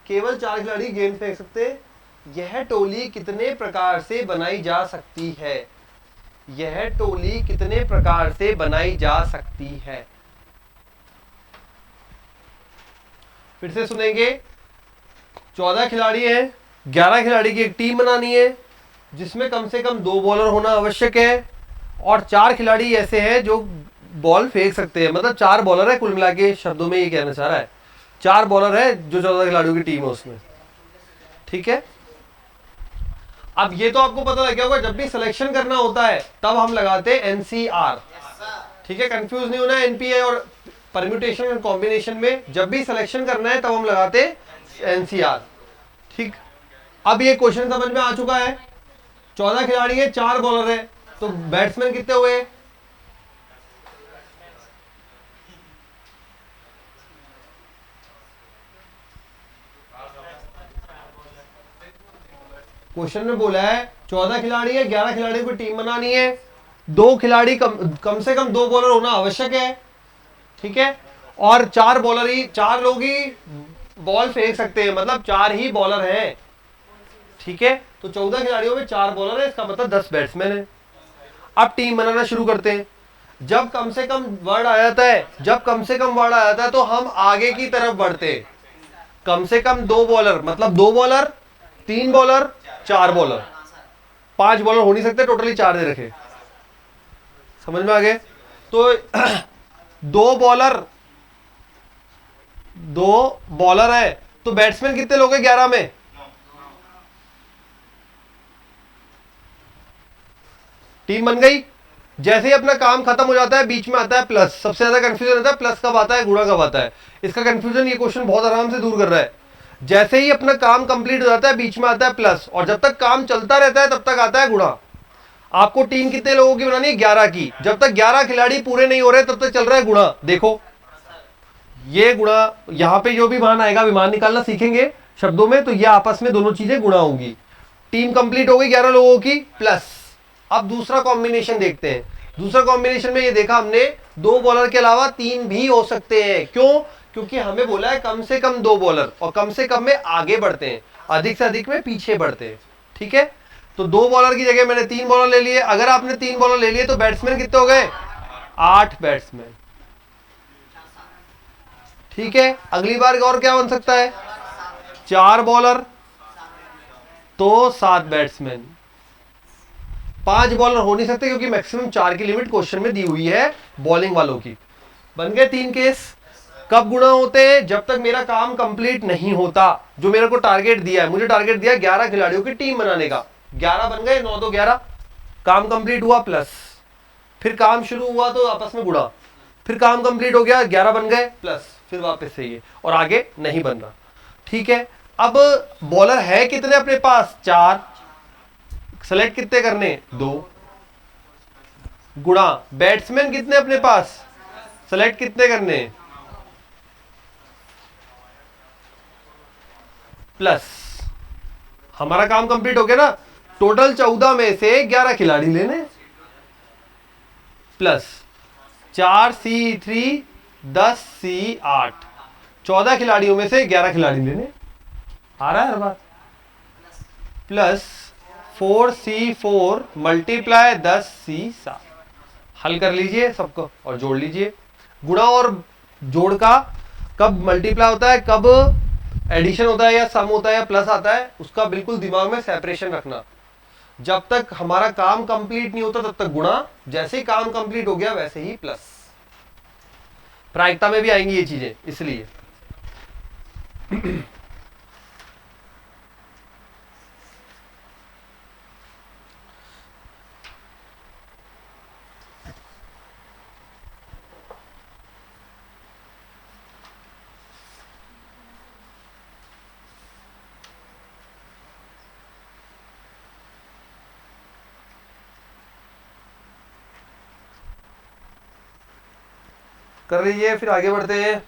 [SPEAKER 1] केवल 4 खिलाड़ी गेंद फेंक सकते हैं। यह टोली कितने प्रकार से बनाई जा सकती है? यह टोली कितने प्रकार से बनाई जा सकती है? फिर से सुनेंगे। 14 खिलाड़ी हैं, 11 खिलाड़ी की एक टीम बनानी है, जिसमें कम से कम 2 बॉलर होना आवश्यक है, और 4 खिलाड़ी ऐसे हैं जो बॉल फेंक सकते हैं। मतलब 4 बॉलर है, कुल मिला के शब्दों में ये कहना चाह रहा है 4 बॉलर है जो 14 खिलाड़ियों की टीम है उसमें। ठीक है, अब ये तो आपको पता लग गया होगा, जब भी सिलेक्शन करना होता है तब हम लगाते हैं एनसीआर। ठीक है, कंफ्यूज नहीं होना एनपीए और परम्यूटेशन एंड कॉम्बिनेशन में। जब भी सिलेक्शन करना है तब हम लगाते एनसीआर। ठीक, अब ये क्वेश्चन समझ में आ चुका है। 14 खिलाड़ी है, 4 बॉलर है, तो बैट्समैन कितने हुए? क्वेश्चन में बोला है 14 खिलाड़ी है, 11 खिलाड़ियों की टीम बनानी है, 2 खिलाड़ी कम से कम 2 बॉलर होना आवश्यक है। ठीक है, और 4 बॉलर ही, 4 लोग ही बॉल फेंक सकते हैं, मतलब 4 ही बॉलर हैं। ठीक है, तो 14 खिलाड़ियों में 4 बॉलर है, इसका मतलब 10 बैट्समैन है। अब टीम बनाना शुरू करते हैं। जब कम से कम वर्ड आ जाता है, जब कम से कम वर्ड आ जाता है तो हम आगे की तरफ बढ़ते हैं। कम से कम 2 बॉलर मतलब 2 बॉलर, 3 बॉलर, 4 बॉलर, 5 बॉलर हो नहीं सकते, टोटली 4 दे रखे। समझ में आ गए? तो 2 बॉलर है, तो बैट्समैन कितने लोग हैं 11 में? टीम बन गई। जैसे ही अपना काम खत्म हो जाता है बीच में आता है प्लस। सबसे ज्यादा कंफ्यूजन होता है प्लस कब आता है, गुणा कब आता है। इसका कंफ्यूजन ये क्वेश्चन बहुत आराम से दूर कर रहा है। जैसे ही अपना काम कंप्लीट हो जाता है बीच में आता है प्लस, और जब तक काम चलता रहता है तब तक आता है गुणा। आपको टीम कितने लोगों की बनानी है? 11 की। जब तक 11 खिलाड़ी पूरे नहीं हो रहे तब तक चल रहा है गुणा। देखो ये गुणा, यहां पे जो भी मान आएगा, विमान निकालना सीखेंगे शब्दों में, तो ये आपस में दोनों चीजें गुणा होंगी। टीम कंप्लीट हो गई 11 लोगों की प्लस। अब दूसरा कॉम्बिनेशन देखते हैं। दूसरा कॉम्बिनेशन में ये देखा हमने 2 बॉलर के अलावा 3 भी हो सकते हैं। क्यों? क्योंकि हमें बोला है कम से कम 2 बॉलर, और कम से कम में आगे बढ़ते हैं, अधिक से अधिक में पीछे बढ़ते हैं। ठीक है, तो 2 बॉलर की जगह मैंने 3 बॉलर ले लिए। अगर आपने 3 बॉलर ले लिए तो बैट्समैन कितने हो गए? 8 बैट्समैन। ठीक है, अगली बार और क्या बन सकता है? 4 बॉलर तो 7 बैट्समैन। 5 बॉलर हो नहीं सकते क्योंकि मैक्सिमम 4 की लिमिट क्वेश्चन में दी हुई है बॉलिंग वालों की। बन गए 3 केस। कब गुणा होते हैं? जब तक मेरा काम कंप्लीट नहीं होता। जो मेरे को टारगेट दिया है, मुझे टारगेट दिया 11 खिलाड़ियों की टीम बनाने का, 11 बन गए, 9 तो 11, काम कंप्लीट हुआ प्लस। फिर काम शुरू हुआ तो आपस में गुणा, फिर काम कंप्लीट हो गया 11 बन गए प्लस, फिर वापस से ये, और आगे नहीं बन रहा। ठीक है, अब बॉलर है कितने अपने पास? 4। सेलेक्ट कितने करने? 2 गुणा बैट्समैन कितने अपने पास? सेलेक्ट कितने करने? प्लस। हमारा काम कंप्लीट हो गया ना। टोटल 14 में से 11 खिलाड़ी लेने, प्लस 4C3 10C8, 14 खिलाड़ियों में से 11 खिलाड़ी लेने, आ रहा है हर बार, प्लस 4C4 मल्टीप्लाई 10C7। हल कर लीजिए सबको और जोड़ लीजिए। गुणा और जोड़ का कब मल्टीप्लाई होता है, कब एडिशन होता है या सम होता है या प्लस आता है, उसका बिल्कुल दिमाग में सेपरेशन रखना। जब तक हमारा काम कंप्लीट नहीं होता तब तक गुणा, जैसे ही काम कंप्लीट हो गया वैसे ही प्लस। प्रायिकता में भी आएंगी ये चीजें, इसलिए कर लीजिए, फिर आगे बढ़ते हैं।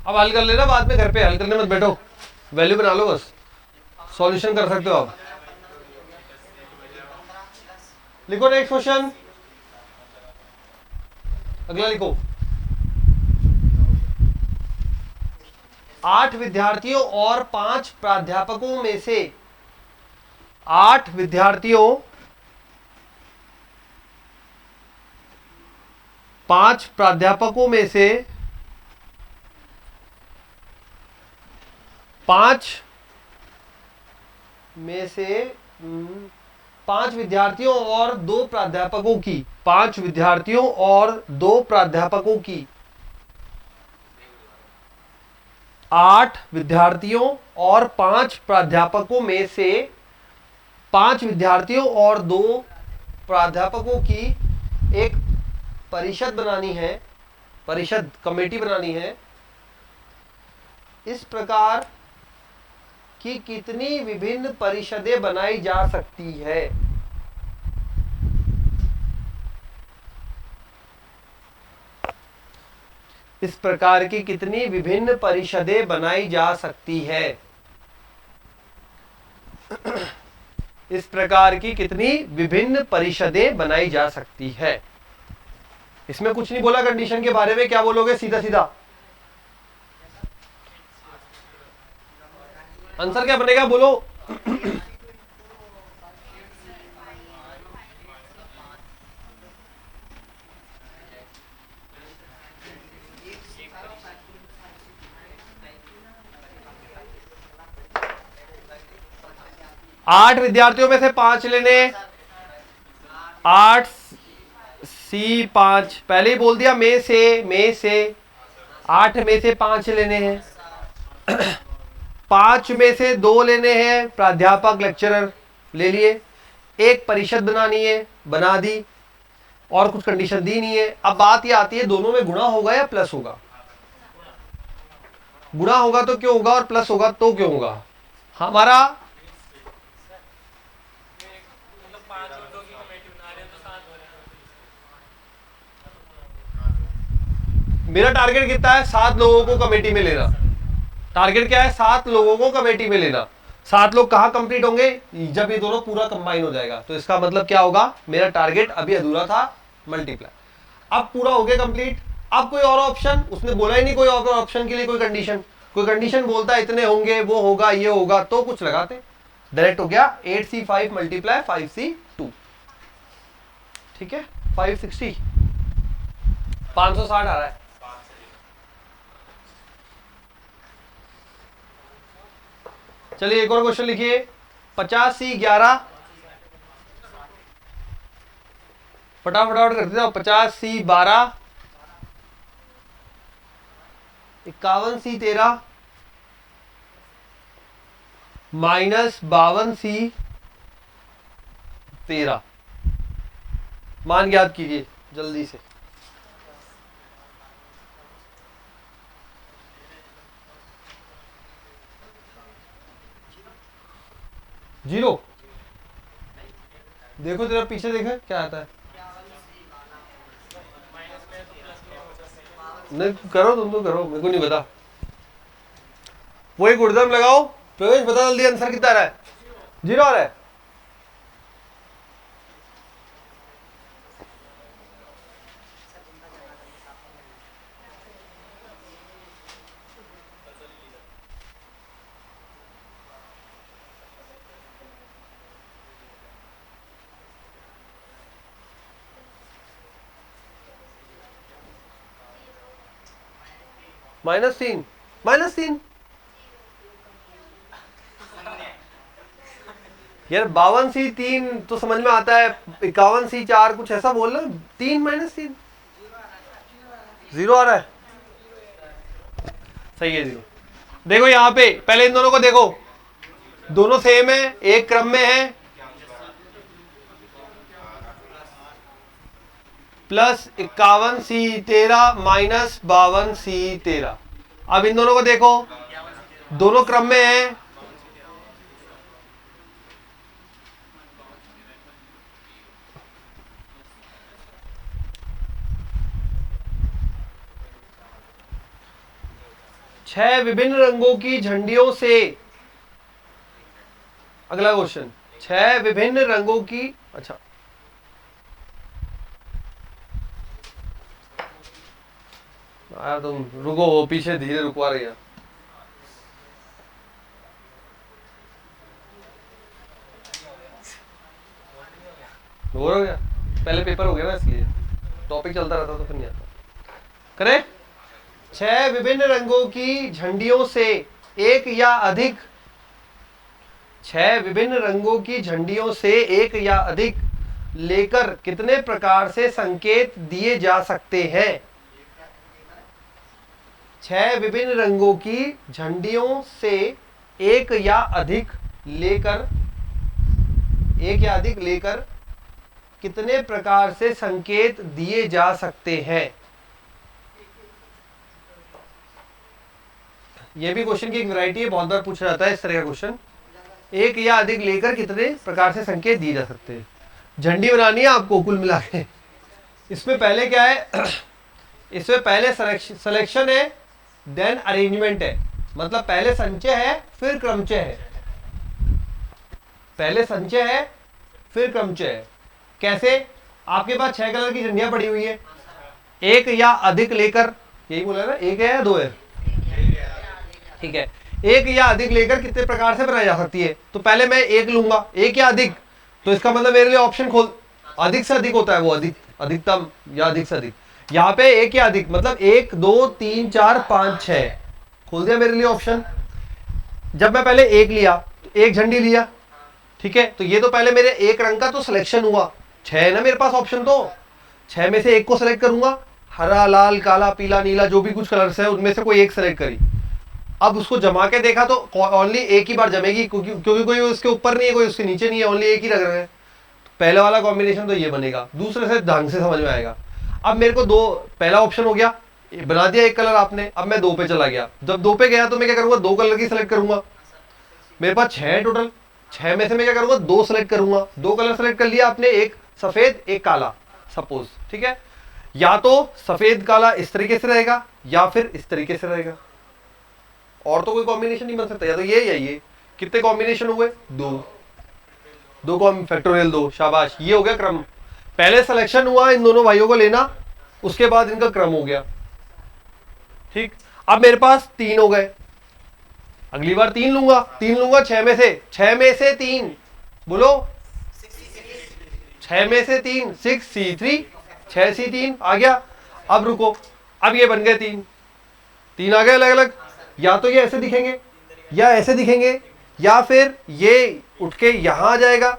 [SPEAKER 1] अब हल कर लेना, बाद में घर पे हल करने मत बैठो, वैल्यू बना लो बस, सॉल्यूशन कर सकते हो आप। लिखो नेक्स्ट क्वेश्चन, अगला लिखो। 8 विद्यार्थियों और 5 प्राध्यापकों में से 8 विद्यार्थियों 5 प्राध्यापकों में से 5 में से 5 विद्यार्थियों और 2 प्राध्यापकों की 5 विद्यार्थियों और 2 प्राध्यापकों की 8 विद्यार्थियों और 5 प्राध्यापकों में से 5 विद्यार्थियों और 2 प्राध्यापकों की एक परिषद बनानी है, परिषद कमेटी बनानी है। इस प्रकार की कितनी विभिन्न परिषदें बनाई जा सकती है? इस प्रकार की कितनी विभिन्न परिषदें बनाई जा सकती है? इस प्रकार की कितनी विभिन्न परिषदें बनाई जा सकती है? इसमें कुछ नहीं बोला कंडीशन के बारे में, क्या बोलोगे सीधा सीधा? आंसर क्या बनेगा बोलो? आठ विद्यार्थियों में से 5 लेने, 8 C 5, पहले ही बोल दिया में से 8 में से 5 लेने हैं। 5 में से 2 लेने हैं, प्राध्यापक लेक्चरर ले लिए। एक परिषद बनानी है, बना दी, और कुछ कंडीशन दी नहीं है। अब बात ये आती है दोनों में गुणा होगा या प्लस होगा? गुणा होगा तो क्यों होगा और प्लस होगा तो क्यों होगा? हमारा मेरा टारगेट कितना है? 7 लोगों को कमेटी में लेना। टारगेट क्या है? 7 लोगों को कमेटी में लेना। 7 लोग कहां कंप्लीट होंगे? जब ये दोनों पूरा कंबाइन हो जाएगा। तो इसका मतलब क्या होगा? मेरा टारगेट अभी अधूरा था, मल्टीप्लाई। अब पूरा हो गया कंप्लीट। अब कोई और ऑप्शन उसने बोला ही नहीं, कोई और ऑप्शन के लिए कोई कंडीशन। कोई कंडीशन बोलता है इतने होंगे, वो होगा, ये होगा, तो कुछ लगाते। डायरेक्ट हो गया 8C5 मल्टीप्लाई 5C2। ठीक है, 560 560 आ रहा है। चलिए एक और क्वेश्चन लिखिए। 50C11, फटाफट कर देता हूं। 50C12, 51C13 minus 52C13। मान ज्ञात कीजिए जल्दी से। जीरो। देखो जरा पीछे देखा क्या आता है। नहीं करो, तुम तो करो, मेरे को नहीं पता। वही गुड़दम लगाओ। प्रवेश बता जल्दी, आंसर कितना आ रहा है? 0 आ रहा है। -3, -3 यार। 52C3 तो समझ में आता है, 51C4 कुछ ऐसा बोलना। 3 -3 0 आ रहा है। सही है 0। देखो यहाँ पे पहले इन दोनों को देखो, दोनों सेम है, एक क्रम में है। +51C13 -52C13। अब इन दोनों को देखो, दोनों क्रम में है। छह विभिन्न रंगों की झंडियों से, अगला क्वेश्चन, 6 विभिन्न रंगों की, अच्छा यार तुम रुको, वो पीछे धीरे रुकवा रही है। हो गया, पहले पेपर हो गया ना, इसलिए टॉपिक चलता रहता तो फिर नहीं आता। करेक्ट। 6 विभिन्न रंगों की झंडियों से एक या अधिक, 6 विभिन्न रंगों की झंडियों से एक या अधिक लेकर कितने प्रकार से संकेत दिए जा सकते हैं? 6 विभिन्न रंगों की झंडियों से एक या अधिक लेकर, एक या अधिक लेकर कितने प्रकार से संकेत दिए जा सकते हैं? यह भी क्वेश्चन की एक वैरायटी है, बहुत बार पूछा जाता है इस तरह का क्वेश्चन। एक या अधिक लेकर कितने प्रकार से संकेत दिए जा सकते हैं। झंडी बनानी है आपको कुल मिला के। इसमें पहले क्या है, इसमें पहले सिलेक्शन है, देन अरेंजमेंट है। मतलब पहले संचय है फिर क्रमचय है, पहले संचय है फिर क्रमचय है। कैसे? आपके पास 6 कलर की झंडियां पड़ी हुई है, एक या अधिक लेकर, यही बोला ना, एक है या 2 है? ठीक है, एक या अधिक लेकर कितने प्रकार से बनाई जा सकती है। तो पहले मैं एक लूंगा, एक या अधिक, तो इसका मतलब मेरे लिए ऑप्शन खोल, अधिक से अधिक होता है वो, अधिक, अधिकतम या अधिक से अधिक। यहाँ पे एक या अधिक मतलब 1 2 3 4 5 6 खोल दिया मेरे लिए ऑप्शन। जब मैं पहले एक लिया तो एक झंडी लिया, ठीक है, तो ये तो पहले मेरे एक रंग का तो सिलेक्शन हुआ, 6 है ना मेरे पास ऑप्शन, तो 6 में से एक को सिलेक्ट करूंगा, हरा लाल काला पीला नीला जो भी कुछ कलर्स है उनमें से कोई एक सिलेक्ट करी। अब उसको जमा के देखा तो ओनली एक ही बार जमेगी, क्योंकि कोई उसके ऊपर नहीं है, कोई उसके नीचे नहीं है, ओनली एक ही रंग है। तो पहले वाला कॉम्बिनेशन तो ये बनेगा, दूसरे से ढंग से समझ में आएगा। अब मेरे को 2, पहला ऑप्शन हो गया, बना दिया एक कलर आपने। अब मैं 2 पे चला गया, जब 2 पे गया तो मैं क्या करूंगा, 2 कलर की सिलेक्ट करूंगा। मेरे पास 6 है टोटल, 6 में से मैं क्या करूंगा, 2 सिलेक्ट करूंगा। 2 कलर सिलेक्ट कर लिया आपने, एक सफेद एक काला सपोज, ठीक है। या तो सफेद काला इस तरीके से रहेगा या फिर इस तरीके से रहेगा, और तो कोई कॉम्बिनेशन नहीं बन सकता, या तो ये या ये। कितने कॉम्बिनेशन हुए? 2 फैक्टोरियल 2, शाबाश, ये हो गया क्रम। पहले सिलेक्शन हुआ इन दोनों भाइयों को लेना, उसके बाद इनका क्रम हो गया, ठीक। अब मेरे पास 3 हो गए, अगली बार 3 लूंगा, 3 लूंगा 6 में से, 6 में से 3 बोलो, 6 में से 3 6C3, 6C3 आ गया। अब रुको, अब ये बन गए 3 आ गए अलग अलग। या तो ये ऐसे दिखेंगे या ऐसे दिखेंगे, या फिर ये उठ के यहां आ जाएगा,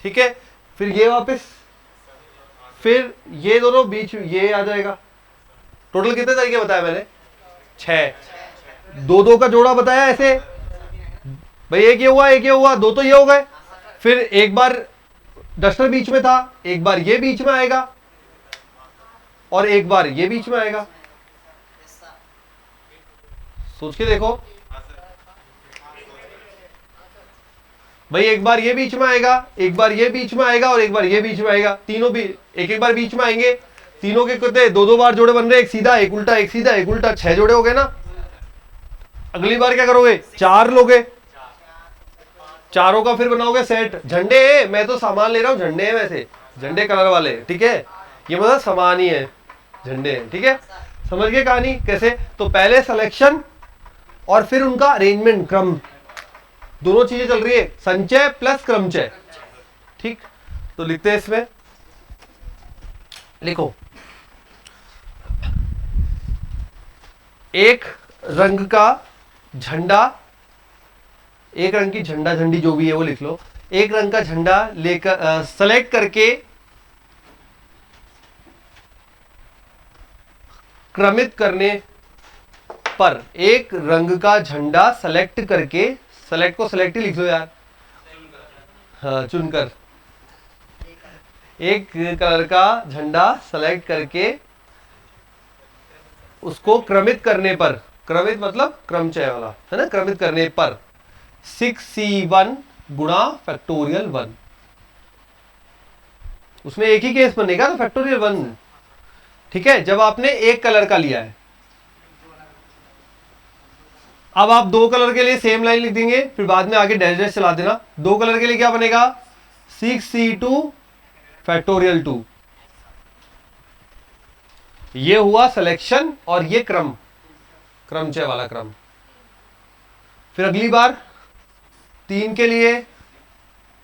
[SPEAKER 1] ठीक है, फिर ये वापस, फिर ये दोनों बीच ये आ जाएगा। टोटल कितने तरीके बताया मैंने? 6। 2 का जोड़ा बताया ऐसे, भाई एक ये हुआ एक ये हुआ, 2 तो ये हो गए। फिर एक बार डस्टर बीच में था, एक बार ये बीच में आएगा और एक बार ये बीच में आएगा। सोच के देखो, भाई एक बार ये बीच में आएगा, एक बार ये बीच में आएगा और एक बार ये बीच में आएगा, तीनों भी एक एक बार बीच में आएंगे। तीनों के कितने, दो दो बार जोड़े बन रहे, एक सीधा एक उल्टा, एक सीधा एक उल्टा, 6 जोड़े हो गए ना। अगली बार क्या करोगे, 4 लोगे, चारों का फिर बनाओगे सेट। झंडे, मैं तो सामान ले रहा हूं, झंडे हैं वैसे, झंडे कलर वाले, ठीक है, ये मतलब सामान ही है, झंडे, ठीक है। समझ गए कहानी कैसे? तो पहले सिलेक्शन और फिर उनका अरेंजमेंट, क्रम, दोनों चीजें चल रही है, संचय प्लस क्रमचय, ठीक। तो लिखते हैं इसमें, लिखो, एक रंग का झंडा, एक रंग की झंडा झंडी जो भी है वो लिख लो, एक रंग का झंडा लेकर सेलेक्ट करके क्रमित करने पर, एक रंग का झंडा सेलेक्ट करके, सेलेक्ट को सेलेक्ट ही लिख लो यार, हाँ चुनकर, एक कलर का झंडा सेलेक्ट करके उसको क्रमित करने पर, क्रमित मतलब क्रमचय वाला है ना, क्रमित करने पर 6C1 गुणा फैक्टोरियल 1, उसमें एक ही केस बनेगा तो फैक्टोरियल 1, ठीक है। जब आपने एक कलर का लिया है, अब आप दो कलर के लिए सेम लाइन लिख देंगे, फिर बाद में आगे डैश डैश चला देना। दो कलर के लिए क्या बनेगा, 6C2 फैक्टोरियल 2, ये हुआ सिलेक्शन और ये क्रम, क्रमचय वाला क्रम। फिर अगली बार 3 के लिए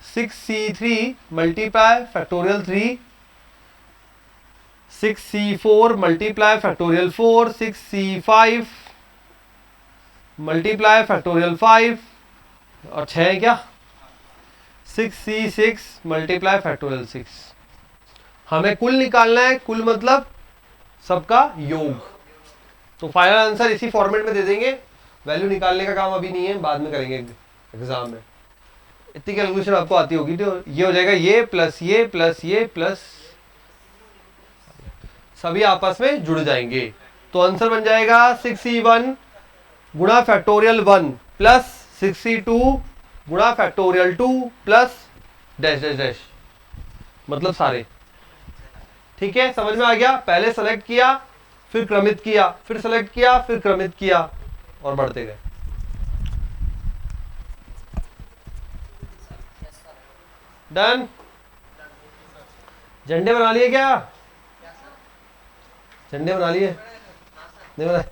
[SPEAKER 1] 6C3 multiply factorial 3, 6C4 multiply factorial 4, 6C5 multiply factorial 5, और 6 है क्या, 6C6 मल्टीप्लाई फैक्टोरियल 6। हमें कुल निकालना है, कुल मतलब सबका योग। तो फाइनल आंसर इसी फॉर्मेट में दे देंगे, वैल्यू निकालने का काम अभी नहीं है, बाद में करेंगे एग्जाम में। इतनी कैलकुलेशन आपको आती होगी, तो ये हो जाएगा ये प्लस ये प्लस ये प्लस, सभी आपस में जुड़ जाएंगे। तो आंसर बन जाएगा 6C1 गुणा फैक्टोरियल 1 प्लस 6C2 गुणा factorial 2 plus dash dash dash, मतलब सारे, ठीक है। समझ में आ गया? पहले सेलेक्ट किया, फिर क्रमित किया, फिर सेलेक्ट किया, फिर क्रमित किया, और बढ़ते गए। डन। झंडे बना लिए क्या? झंडे बना लिए? नहीं बनाए?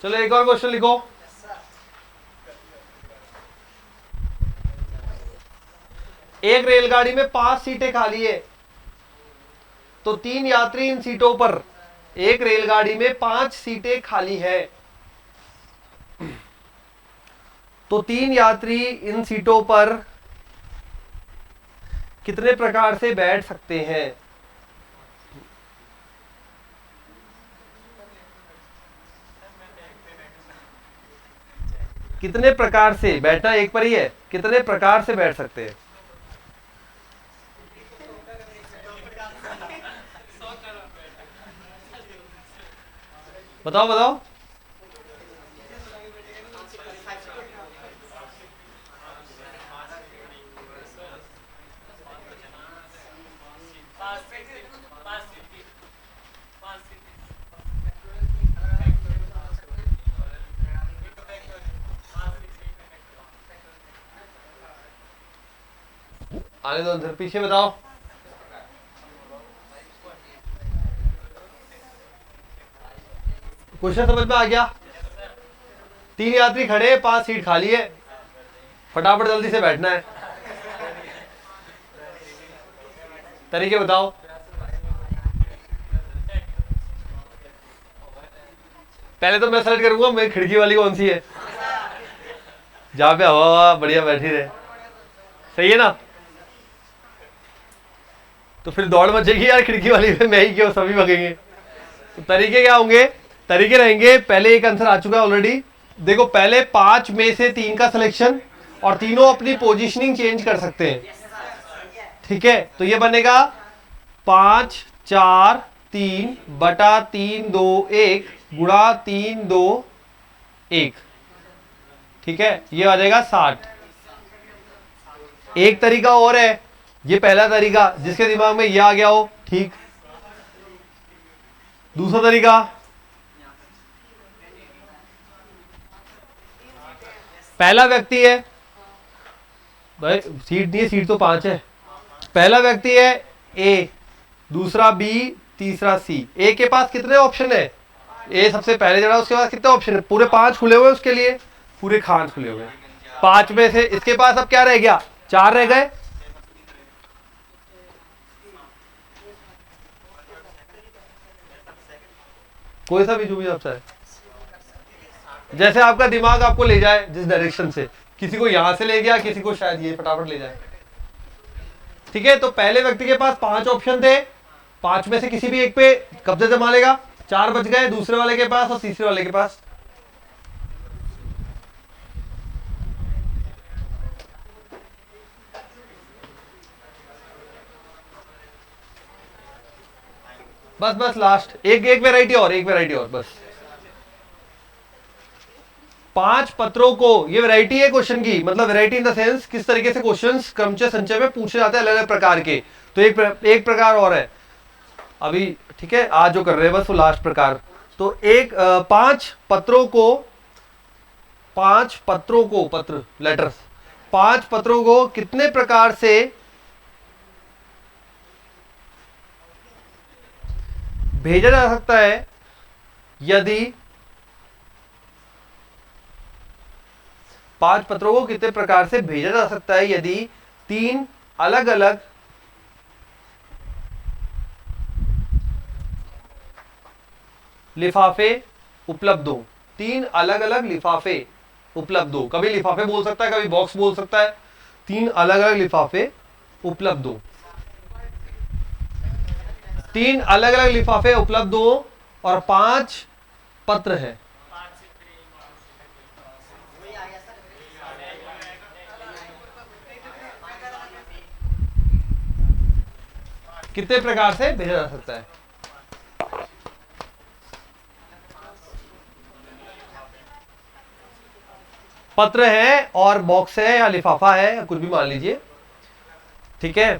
[SPEAKER 1] चलो एक और क्वेश्चन लिखो। एक रेलगाड़ी में 5 सीटें खाली है, तो 3 यात्री इन सीटों पर, एक रेलगाड़ी में 5 सीटें खाली है, तो 3 यात्री इन सीटों पर कितने प्रकार से बैठ सकते हैं? कितने प्रकार से, बैठना एक पर ही है, कितने प्रकार से बैठ सकते हैं? बताओ बताओ। आने दो, अंदर पीछे बताओ। क्वेश्चन समझ में आ गया? 3 यात्री खड़े, 5 सीट खाली है, फटाफट जल्दी से बैठना है। तरीके बताओ। पहले तो मैं सेलेक्ट करूंगा मेरी खिड़की वाली कौन सी है, जहां पे हवा बढ़िया बैठी रहे, सही है ना? तो फिर दौड़ मच जाएगी यार, खिड़की वाली में मैं ही क्यों, सभी भगेंगे। तो तरीके क्या होंगे? तरीके रहेंगे, पहले एक आंसर आ चुका है ऑलरेडी। देखो, पहले 5 में से 3 का सिलेक्शन, और तीनों अपनी पोजीशनिंग चेंज कर सकते हैं, ठीक है। तो ये बनेगा 5 4 3 बटा 3 2 1 गुणा 3 2 1, ठीक है, ये आ जाएगा 60। एक तरीका और है, ये पहला तरीका जिसके दिमाग में ये आ गया हो, ठीक। दूसरा तरीका, पहला व्यक्ति है भाई, सीट नहीं है, सीट तो 5 है। पहला व्यक्ति है ए, दूसरा बी, तीसरा सी। ए के पास कितने ऑप्शन है? ए सबसे पहले जरा, उसके पास कितने ऑप्शन है? पूरे 5 खुले हुए उसके लिए, पूरे खान खुले हुए। 5 में से इसके पास अब क्या रह गया? 4 रह गए। कोई सा भी जो भी आपसे है, जैसे आपका दिमाग आपको ले जाए जिस डायरेक्शन से, किसी को यहां से ले गया, किसी को शायद ये फटाफट ले जाए, ठीक है। तो पहले व्यक्ति के पास 5 ऑप्शन थे, 5 में से किसी भी एक पे कब्जा जमा लेगा। 4 बच गए दूसरे वाले के पास और तीसरे वाले के पास। बस बस लास्ट एक वैरायटी और, एक वैरायटी और बस। 5 पत्रों को, ये वैरायटी है क्वेश्चन की, मतलब वैरायटी इन द सेंस किस तरीके से क्वेश्चंस क्रमचय संचय में पूछे जाते हैं अलग अलग प्रकार के। तो एक प्रकार और है अभी, ठीक है, आज जो कर रहे हैं बस वो लास्ट प्रकार। तो 5 पत्रों को पत्र लेटर्स, 5 पत्रों को कितने प्रकार से भेजा जा सकता है यदि 5 पत्रों को कितने प्रकार से भेजा जा सकता है यदि 3 अलग अलग लिफाफे उपलब्ध हो। 3 अलग अलग लिफाफे उपलब्ध हो। कभी लिफाफे बोल सकता है, कभी बॉक्स बोल सकता है। 3 अलग अलग लिफाफे उपलब्ध हो, 3 अलग अलग लिफाफे उपलब्ध हो और 5 पत्र है। कितने प्रकार से भेजा जा सकता है? पत्र है और बॉक्स है या लिफाफा है, कुछ भी मान लीजिए, ठीक है।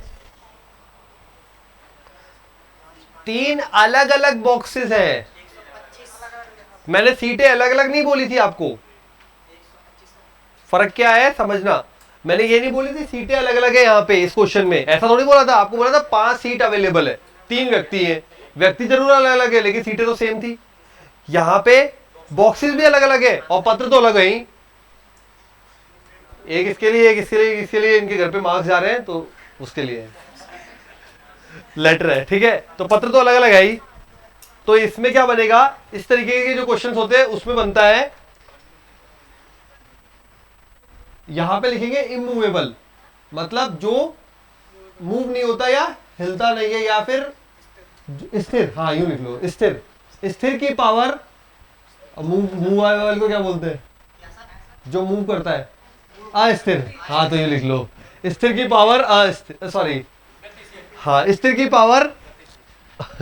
[SPEAKER 1] 3 अलग अलग बॉक्सेस है। मैंने सीटें अलग अलग नहीं बोली थी आपको, फर्क क्या है समझना। मैंने ये नहीं बोली थी सीटें अलग अलग है यहाँ पे इस क्वेश्चन में, ऐसा थोड़ी बोला था। आपको बोला था 5 सीट अवेलेबल है, 3 व्यक्ति हैं, व्यक्ति जरूर अलग अलग है लेकिन सीटें तो सेम थी। यहाँ पे बॉक्सेस भी अलग अलग है और पत्र तो अलग है ही, एक इसके लिए, एक इसके लिए, एक इसके लिए। इनके घर पे मार्क्स जा रहे हैं तो उसके लिए लेटर है, ठीक है। तो पत्र तो अलग अलग है ही। तो इसमें क्या बनेगा, इस तरीके के जो क्वेश्चंस होते हैं उसमें बनता है, यहां पे लिखेंगे इमूवेबल, मतलब जो मूव नहीं होता या हिलता नहीं है, या फिर स्थिर। हाँ यूं लिख लो, स्थिर। स्थिर की पावर, मूवेबल को क्या बोलते हैं? जो मूव करता है, अस्थिर। हाँ तो ये लिख लो, स्थिर की पावर अस्थिर, सॉरी, हाँ स्थिर की पावर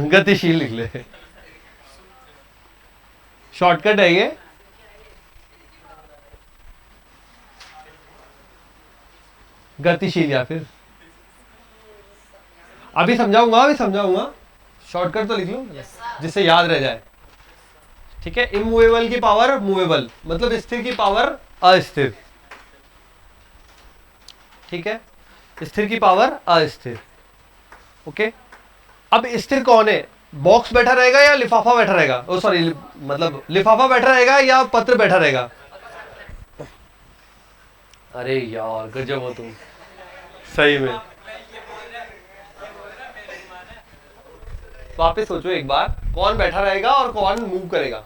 [SPEAKER 1] गतिशील लिख ले, शॉर्टकट है ये। गतिशील, या फिर अभी समझाऊंगा, शॉर्टकट तो लिख लो जिससे याद रह जाए, ठीक है। इमूवेबल की पावर मूवेबल, मतलब स्थिर की पावर अस्थिर, ठीक है। स्थिर की पावर अस्थिर, ओके। अब स्थिर कौन है? बॉक्स बैठा रहेगा या लिफाफा बैठा रहेगा? ओ सॉरी, मतलब लिफाफा बैठा रहेगा या पत्र बैठा रहेगा? अरे यार गजब हो तुम, सही में। वापस सोचो एक बार, कौन बैठा रहेगा और कौन मूव करेगा?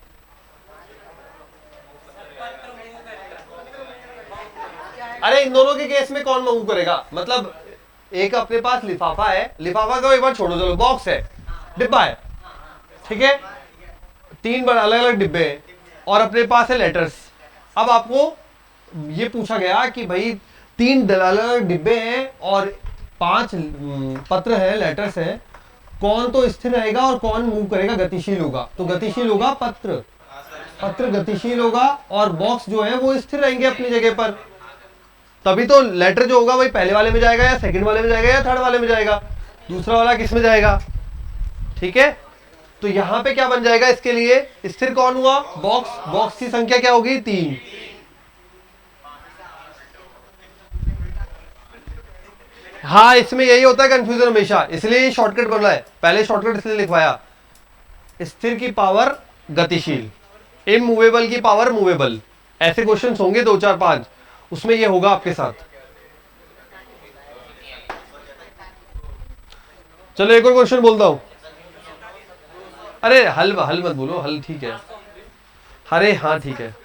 [SPEAKER 1] अरे इन दोनों के केस में कौन मूव करेगा? मतलब एक अपने पास लिफाफा है, लिफाफा को एक बार छोड़ो, चलो बॉक्स है, डिब्बा है, ठीक है। 3 अलग अलग डिब्बे हैं और अपने पास है लेटर्स। अब आपको ये पूछा गया कि भाई 3 अलग अलग डिब्बे हैं और 5 पत्र हैं, लेटर्स हैं, कौन तो स्थिर रहेगा और कौन मूव करेगा, गतिशील होगा। तो गतिशील होगा पत्र, पत्र गतिशील होगा और बॉक्स जो है वो स्थिर रहेंगे अपनी जगह पर। तभी तो लेटर जो होगा वही पहले वाले में जाएगा या सेकंड वाले में जाएगा या थर्ड वाले में जाएगा, दूसरा वाला किस में जाएगा। ठीक है, तो यहां पे क्या बन जाएगा इसके लिए, स्थिर कौन हुआ, बॉक्स, बॉक्स की संख्या क्या होगी 3। हाँ, इसमें यही होता है कंफ्यूजन हमेशा, इसलिए शॉर्टकट बना है, पहले शॉर्टकट इसलिए लिखवाया। स्थिर की पावर गतिशील, इमूवेबल की पावर मूवेबल, ऐसे क्वेश्चंस होंगे 2 4 5, उसमें ये होगा आपके साथ। चलो एक और क्वेश्चन बोलता हूं। अरे हल मत बोलो, हल ठीक है। अरे हाँ ठीक है,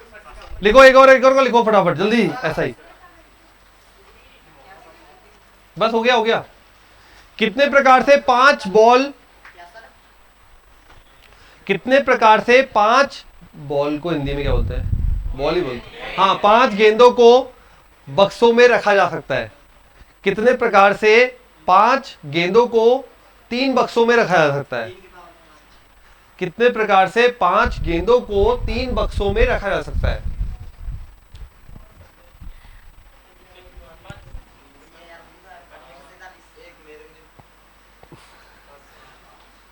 [SPEAKER 1] लिखो एक और को लिखो फटाफट जल्दी, ऐसा ही बस हो गया। कितने प्रकार से 5 बॉल, कितने प्रकार से 5 बॉल को हिंदी में क्या बोलते हैं, बॉल ही बोलते हैं। हाँ, 5 गेंदों को बक्सों में रखा जा सकता है। कितने प्रकार से 5 गेंदों को 3 बक्सों में रखा जा सकता है। कितने प्रकार से 5 गेंदों को 3 बक्सों में रखा जा सकता है।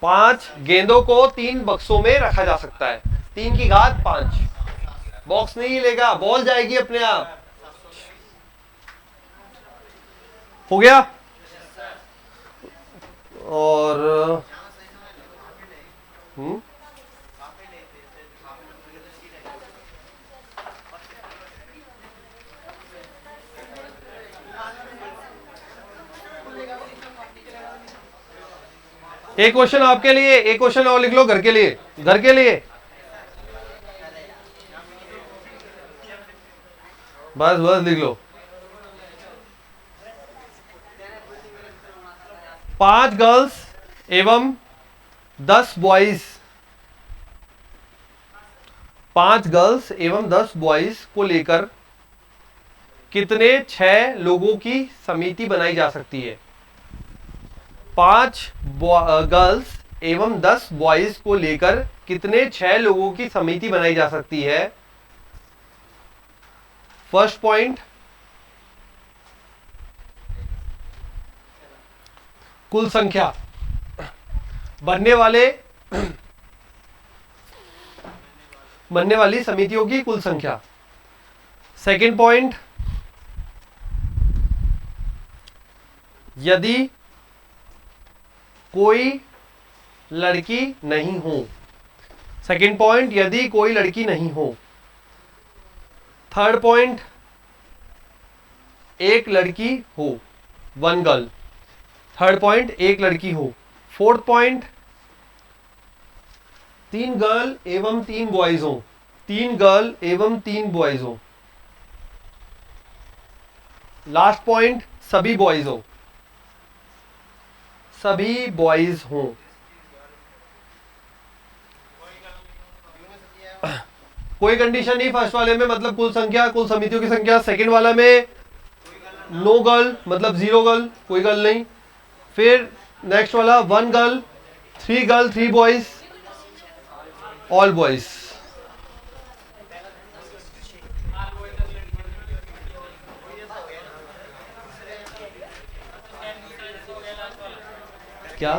[SPEAKER 1] पांच गेंदों को 3 बक्सों में रखा जा सकता है, 3 की घात 5। बॉक्स नहीं लेगा, बॉल जाएगी अपने आप। हो गया। और एक क्वेश्चन आपके लिए, एक क्वेश्चन और लिख लो घर के लिए, घर के लिए बस लिख लो। 5 गर्ल्स एवं 10 बॉयज, 5 गर्ल्स एवं 10 बॉयज को लेकर कितने 6 लोगों की समिति बनाई जा सकती है। 5 गर्ल्स एवं 10 बॉयज को लेकर कितने 6 लोगों की समिति बनाई जा सकती है। फर्स्ट पॉइंट, कुल संख्या, बनने वाली समितियों की कुल संख्या। सेकंड पॉइंट, यदि कोई लड़की नहीं हो। सेकंड पॉइंट, यदि कोई लड़की नहीं हो। थर्ड पॉइंट, एक लड़की हो, 1 गर्ल। थर्ड पॉइंट, एक लड़की हो। फोर्थ पॉइंट, 3 गर्ल एवं 3 बॉयज हो, 3 गर्ल एवं 3 बॉयज हो। लास्ट पॉइंट, सभी बॉयज हो, सभी बॉयज हो। कोई कंडीशन नहीं फर्स्ट वाले में, मतलब कुल संख्या, कुल समितियों की संख्या। सेकंड वाला में नो गर्ल, मतलब 0 गर्ल, कोई गर्ल नहीं। फिर नेक्स्ट वाला 1 girl, 3 girl, 3 boys, all boys. क्या